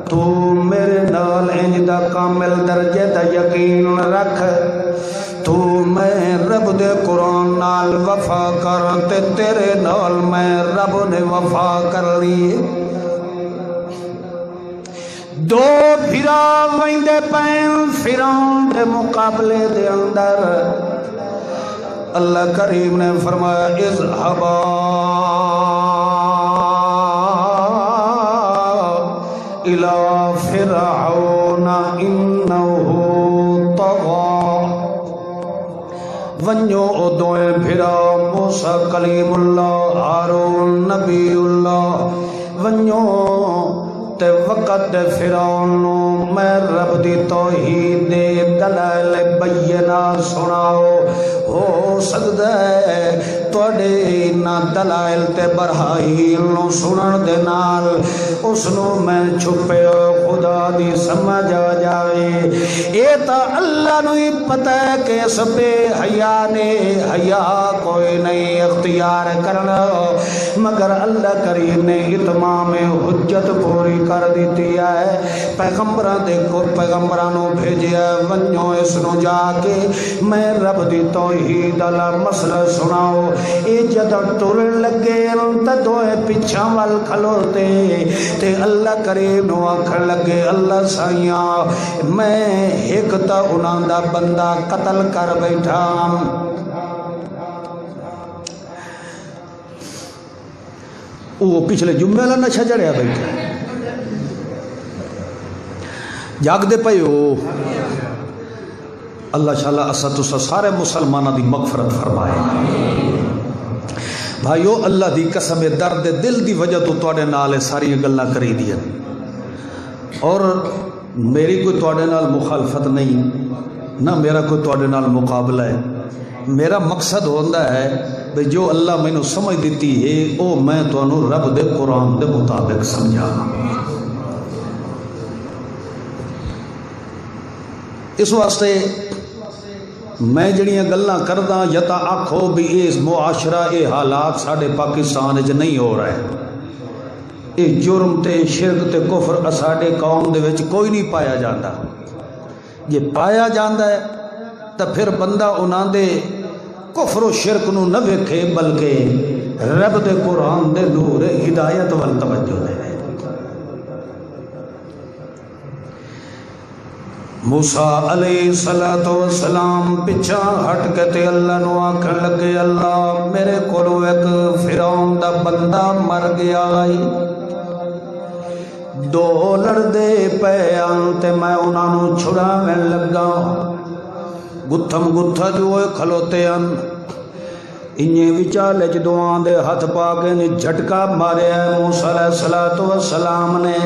تو میرے نال انج دا کامل درجے دا یقین رکھ. تو میں رب دے قرآن نال وفا کر تے تیرے نال میں رب نے وفا کر لی. دو پھرا ویندے پین فرعون دے مقابلے دے اندر اللہ کریم نے فرمایا اذهبا الى فرعون انه طغى. ونجو دوئے بھرا موسیٰ کلیم اللہ ہارون نبی اللہ ونجو تے وقت فرعون میں رب دی توحید دے دلائل بینہ سناؤ. ہو سکتا ہے توڑے نہ دلائل تے برہائیل نو سنن دے نال اس نو میں چھپے خدا دی سمجھ آ جاوے. اے تا اللہ نو ہی پتہ ہے کہ اس بے حیا نے حیا کوئی نہیں اختیار کرنا مگر اللہ کریم نے اتمام حجت پوری کر دیتی ہے. پیغمبراں دے کو پیغمبراں نو بھیجیا ونجو اس نو جا کے میں رب دی توحید والا مسئلہ سناؤ. اے جدو ٹرن لگے تے دوئے پچھاں ول کھلوتے تے اللہ کریم نو آکھن لگے اللہ سائیاں میں ایک تا انہاں دا بندہ قتل کر بیٹھا وہ پچھلے جمعے والا نشہ جڑیا بیٹھا جاگ دے پئے ہو اللہ شاءاللہ اسا تسا سارے مسلمانہ دی مغفرت فرمائے بھائیو اللہ دی قسم درد دل دی وجہ تو تواڈے نال ساری گلاں کری دیا اور میری کوئی تواڈے نال مخالفت نہیں نہ میرا کوئی تواڈے نال مقابلہ ہے میرا مقصد ہوندا ہے بھئی جو اللہ مینوں سمجھ دیتی ہے او میں تانوں رب دے قرآن دے مطابق سمجھانا اس واسطے میں جڑیاں گلاں کردا یا تا آکھو بھی اس معاشرہ اے حالات ساڈے پاکستان وچ نہیں ہو رہے اے جرم تے شرک تے کفر ساڈے قوم دے وچ کوئی نہیں پایا جاندا جے پایا جاندا ہے تو پھر بندہ انہاں دے کفر و شرک نو نہ ویکھے بلکہ رب دے قرآن دے نور ہدایت ول توجہ دے موسیٰ علیہ السلام پچھا ہٹ کے تے اللہ نو آکھن لگے اللہ میرے کولو ایک فرعون دا بندہ مر گیا دو لڑدے پے تے میں انہاں نو چھڑاویں لگا گتھم گتھا جو کھلوتے ان انہیں وچالے دعاں دے ہاتھ پا کے نے جھٹکا مارے موسیٰ علیہ السلام نے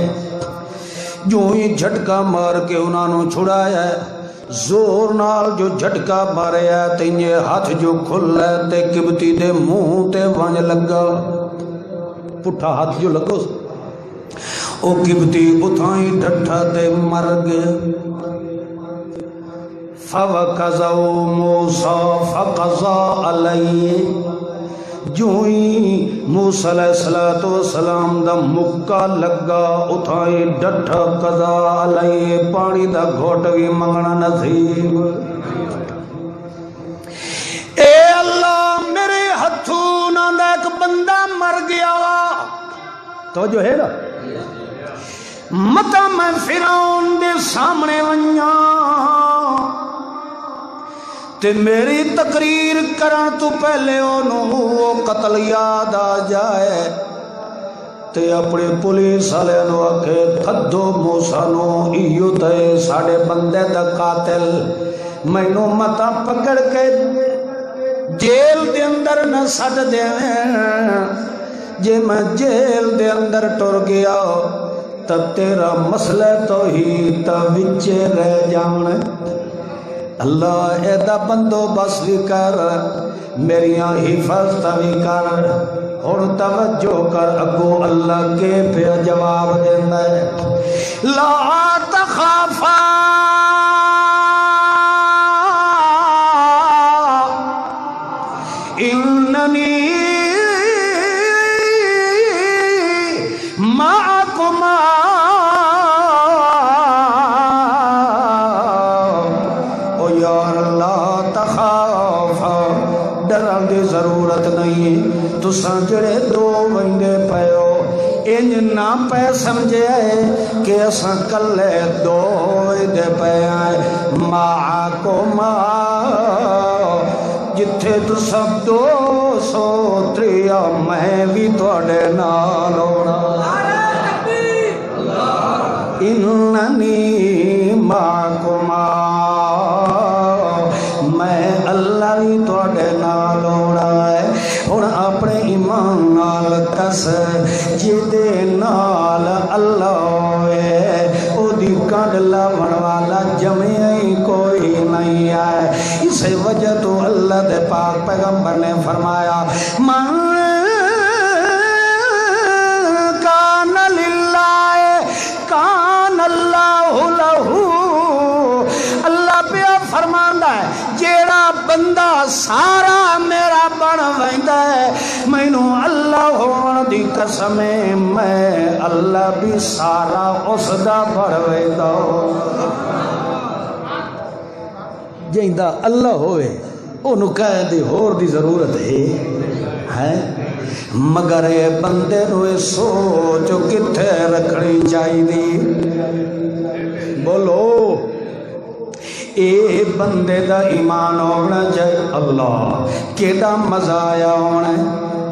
جو ہی جھٹکا مار کے انہاں نو چھڑایا ہے زور نال جو جھٹکا مارے ہے تینجے ہاتھ جو کھل ہے تے قبطی دے منہ تے ونج لگا پٹھا ہاتھ جو لگو او قبطی اتھائیں ڈٹھا تے مر گئے فَوَقَزَوْ مُوسَى فَقَزَا عَلَيْهِ جو ہی موسیٰ علیہ السلام دا مکہ لگا اتھائیں ڈٹھا قضا علیہ پانی دا گھوٹ بھی منگنا نصیب اے اللہ میرے ہتھوں نہ ایک بندہ مر گیا تو جو ہے نا متا میں فرعون دے سامنے ونجا تے میری تقریر کرن تو پہلے انہوں قتل یاد آ جائے تے اپنے پولیس والے نو آکھے تھدو موسیٰ نو ایو تے ساڑے بندے دا قاتل مینوں متا پکڑ کے جیل دے اندر نہ سٹ دے جے میں جیل دے اندر ٹر گیا تب تیرا مسئلہ توحید تا وچے رہ جانے اللہ ایدہ بندو بس بھی کر میریاں حفاظت بھی کر اور توجہ کر اگو اللہ کے پہ جواب دینا ہے لا تخافا اننی معکما ضرورت نہیں تو جڑے دو ونڈے پیو انج نہ پہ سمجھے کہ اساں کلے دو ونڈے پے آئے معاکما جتھے تو سب دو سو تریا میں بھی توڑے نال ہونا اننی معاکما میں اللہ ہی توڑے نال ہونا ہے اور اپنے ایمان نال کس جدے نال اللہ ہوئے او دی کانڈ لاون والا جمعی کوئی نہیں ہے اس وجہ تو اللہ دے پاک پیغمبر نے فرمایا من کان للہ کان اللہ لہو اللہ پہ فرماندا ہے جیڑا بندہ سارا میرا بن ویندا ہے مینوں اللہ ہون دی قسم میں اللہ بھی سارا اس دا بن ویندا جیندا اللہ ہوئے اونوں کہے دی ہور دی ضرورت ہے ہے مگر اے بندے نو سوچ کتھے رکھنی چاہیے بولو اے بندے دا ایمان ہونا چاہیے اللہ کیڑا مزہ آیا ہونا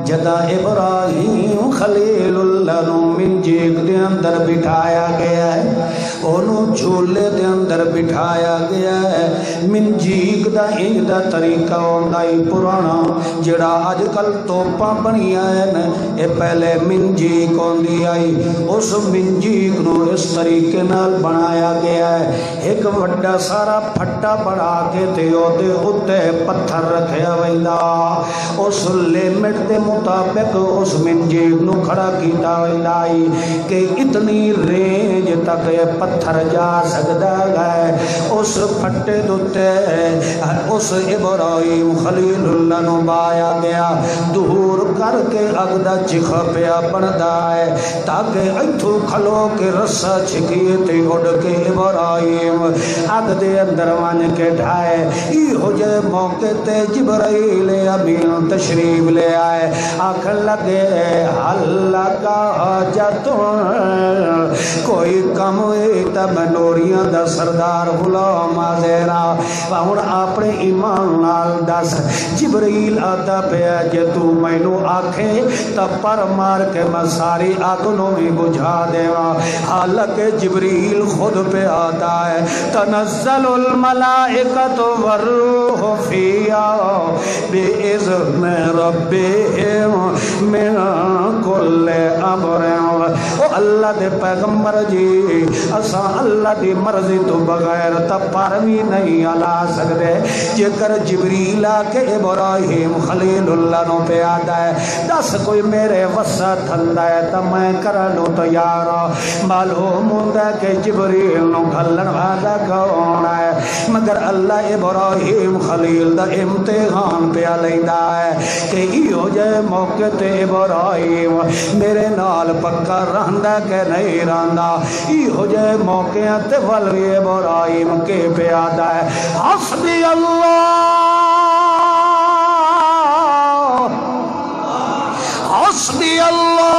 جدا ابراہیم خلیل اللہ نو منجیک دے اندر بٹھایا گیا ہے انہوں جھولے دے اندر بٹھایا گیا ہے منجیک دا ایک دا طریقہ ہوندہ ہی پرانا جڑا آج کل توپاں بنی آئے اے پہلے منجیک ہوندی آئی اس منجیک نو اس طریقے نال بنایا گیا ہے ایک وڈا سارا پھٹا بڑھا کے تے دے اتے پتھر رکھیا ویندہ اس لیمٹ دے مطابق اس منجیک نو کھڑا کیتا ویندائی کہ اتنی رینج تک پتھر جا سکتا ہے اس پھٹے دوتے اس ابراہیم خلیل اللہ نو بایا گیا دور کر کے اگدہ چکھا پیا بندہ ہے تاکہ ایتھو کھلو کے رسا چھکیے تے اڑ کے ابراہیم اگ دے اندر وان کے ڈھائے ای ہو جائے موقع تے جبرائیل امین تشریف لے آئے آکھر لگے اللہ کا حاجتوں کوئی کم ہوئی تب نوریاں دا سردار غلام آزیرا وہن اپنے ایمان نال دس جبریل آتا پیا جے تو میں نو آکھے تب پر مار کے میں ساری آگنوں بھی بجھا دیوا حالانکہ جبریل خود پہ آتا ہے تنزل الملائکۃ والروح فیہا بِإِذْنِ رَبِّهِمْ مِنْ كُلِّ أَمْرٍ او اللہ دے پیغمبر جی اساں اللہ دی مرضی تو بغیر تا پروی نہیں علا سکتے جے کر جبریل آکے ابراہیم خلیل اللہ نو پہ آتا ہے دس کوئی میرے وسع تھندا ہے تا میں کرنو تیار معلوم ہوندا کہ جبریل نو گھلن والا کون ہے مگر اللہ ابراہیم خلیل دا امتحان پہ لیندا ہے کہ ای ہو جائے موقع تے ابراہیم میرے نال پکا رہندا کہ نہیں رہندا ای ہو جائے موقع تے ولوی ابراہیم کے پہ آتا ہے حسبی اللہ حسبی اللہ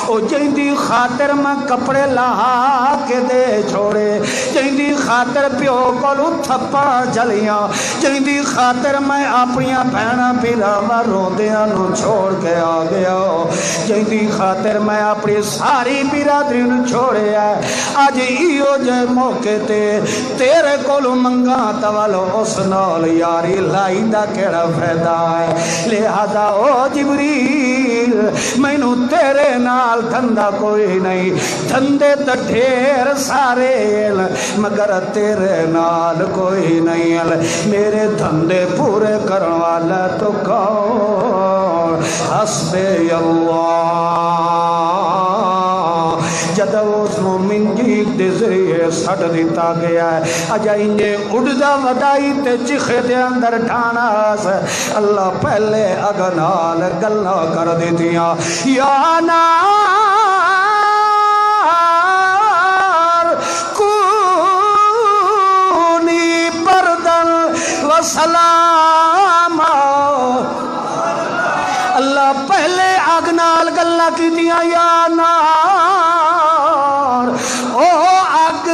او جیندی خاطر میں کپڑے لہا کے دے چھوڑے جیندی خاطر پیو کولو تھپا جلیاں جیندی خاطر میں اپنیاں بہنا پیراواں روندیاں نو چھوڑ کے آ گیا جیندی خاطر میں اپنی ساری برادری نو چھوڑے ہے اج ایو جے موقع تے تیرے کولو منگا توالو اس نال یاری لائی دا کیڑا فائدہ ہے لہذا او جبریل مینوں تیرے نال دھندا کوئی نہیں دھندے تو ڈھیر سارے مگر تیرے نال کوئی نہیں میرے دھندے پورے کرن والا تو کون حسبی اللہ جدو اس مومن جیت دے ذریعے سٹ دیتا گیا ہے اجائیں اڑدا ودائی تے چخے دے اندر ٹھانا سے اللہ پہلے اگنال گلہ کر دیتیاں یا نار کونی بردن وسلام اللہ پہلے اگنال گلہ کی دیا یا نار او اگ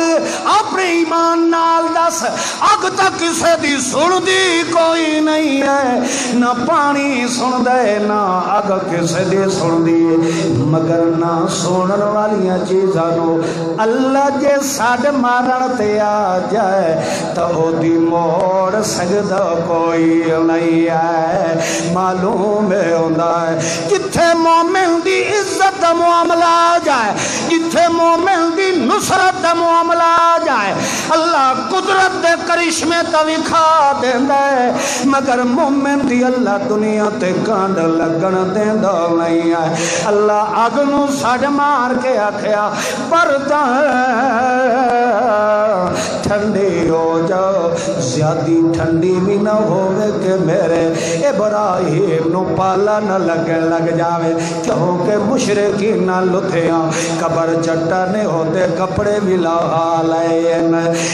اپنے ایمان نال دس اگ تک کسے دی سن دی کوئی نہیں ہے نہ پانی سن دے نہ اگ کسے دی سن دی مگر نہ سنن والیاں چیزانو اللہ جے ساڈ مارن تے آ جائے تو دی موڑ سکدا کوئی نہیں ہے معلوم ہے ہوندا ہے جتھے مومن دی عزت دا معاملہ آ جائے جتھے مومن دی نصرت دا معاملہ آ جائے اللہ قدرت دے کرشمے توی کھا دیندا ہے مگر مومن دی اللہ دنیا تے کانڈ لگن دیندا نہیں ہے اللہ اگ نو سڑ مار کے آکھیا پردہ ٹھنڈی ہو جاؤ زیادی ٹھنڈی بھی نہ ہوئے کہ میرے ابراہیم نو پالا نہ لگ جاوے کیونکہ مشرقین نہ لتھیاں قبر چٹانے ہوتے کپڑے بھی العالین،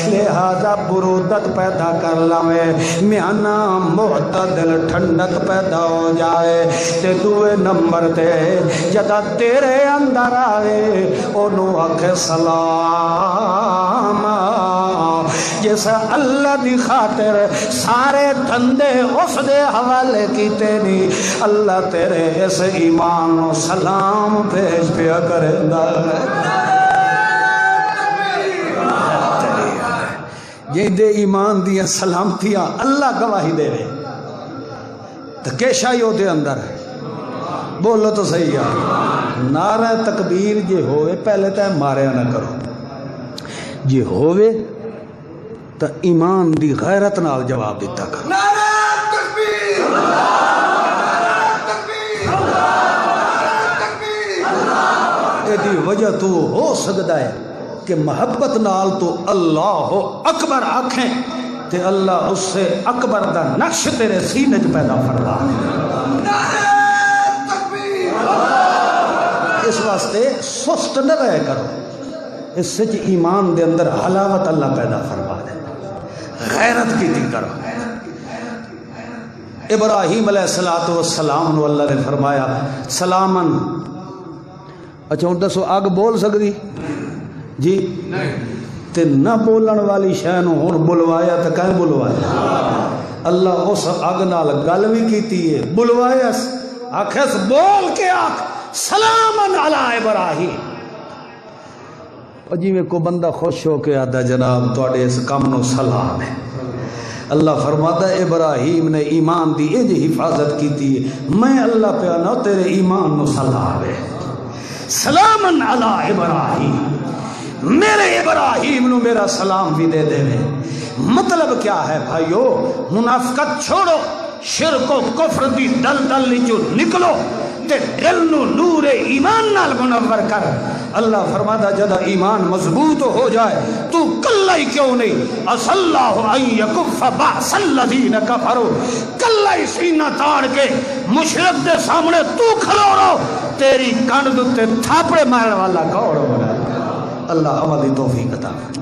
لہذا برودت پیدا کر لوے، میانا معتدل ٹھنڈک پیدا ہو جائے۔ تے دوے نمبر تے جدا تیرے اندر آئے اونوں آکھے سلام، جس اللہ دی خاطر سارے دھندے اس دے حوالے کیتے نہیں، اللہ تیرے اس ایمان و سلام بھیج پیا کریندا ہے۔ یہ دے ایمان دیا سلامتیاں اللہ گواہی دے رہے تو کیشا ہی دے اندر ہے۔ بولو تو صحیح ہے، نعرہ تکبیر جے ہوئے پہلے تے ماریا نہ کرو، جے ہوئے تو ایمان دی غیرت نال جواب دیتا کرو۔ نعرہ تکبیر، اے دی وجہ تو ہو سکتا ہے کہ محبت نال تو اللہ اکبر آکھیں تے اللہ اس سے اکبر دا نقش تیرے سینے چ پیدا فرما دے۔ اس واسطے سست نہ رہے کرو، اس سچ ایمان دے اندر حلاوت اللہ پیدا فرما دے، غیرت کی تھی کرو۔ ابراہیم علیہ السلام نو اللہ نے فرمایا سلامن، اچھا ہوں دسو اگ بول سکتی جی؟ تے نہ بولن والی شے نو ہن بلوایا تے کہیں بلوایا؟ اللہ اس اگ نال گل بھی کیتی ہے، بلوایا، آکھس بول کے آکھ سلامن علی ابراہیم۔ اور جی میں کو بندہ خوش ہو کے آدھا جناب تواڈے اس کام نو سلام ہے، اللہ فرماتا ہے ابراہیم نے ایمان دی اے جی حفاظت کیتی ہے، میں اللہ پہ آنا تیرے ایمان نو سلام ہے۔ سلامن علی ابراہیم، میرے ابراہیم نو میرا سلام بھی دے دے۔ مطلب کیا ہے بھائیو؟ منافقت چھوڑو، شرک و کفر دی دلدل جو نکلو تے دل نو نور ایمان نال منور کر۔ اللہ فرماتا جدا ایمان مضبوط ہو جائے تو کلہ ہی کیوں نہیں، اس اللہ ان یکف باس الذین کفروا، کلہ ہی سینہ تاڑ کے مشرک دے سامنے تو کھلو رہو، تیری کانڈ تے تھاپڑے مارنے والا کون ہوگا؟ اللہ عملی توفیق عطا فرمائے۔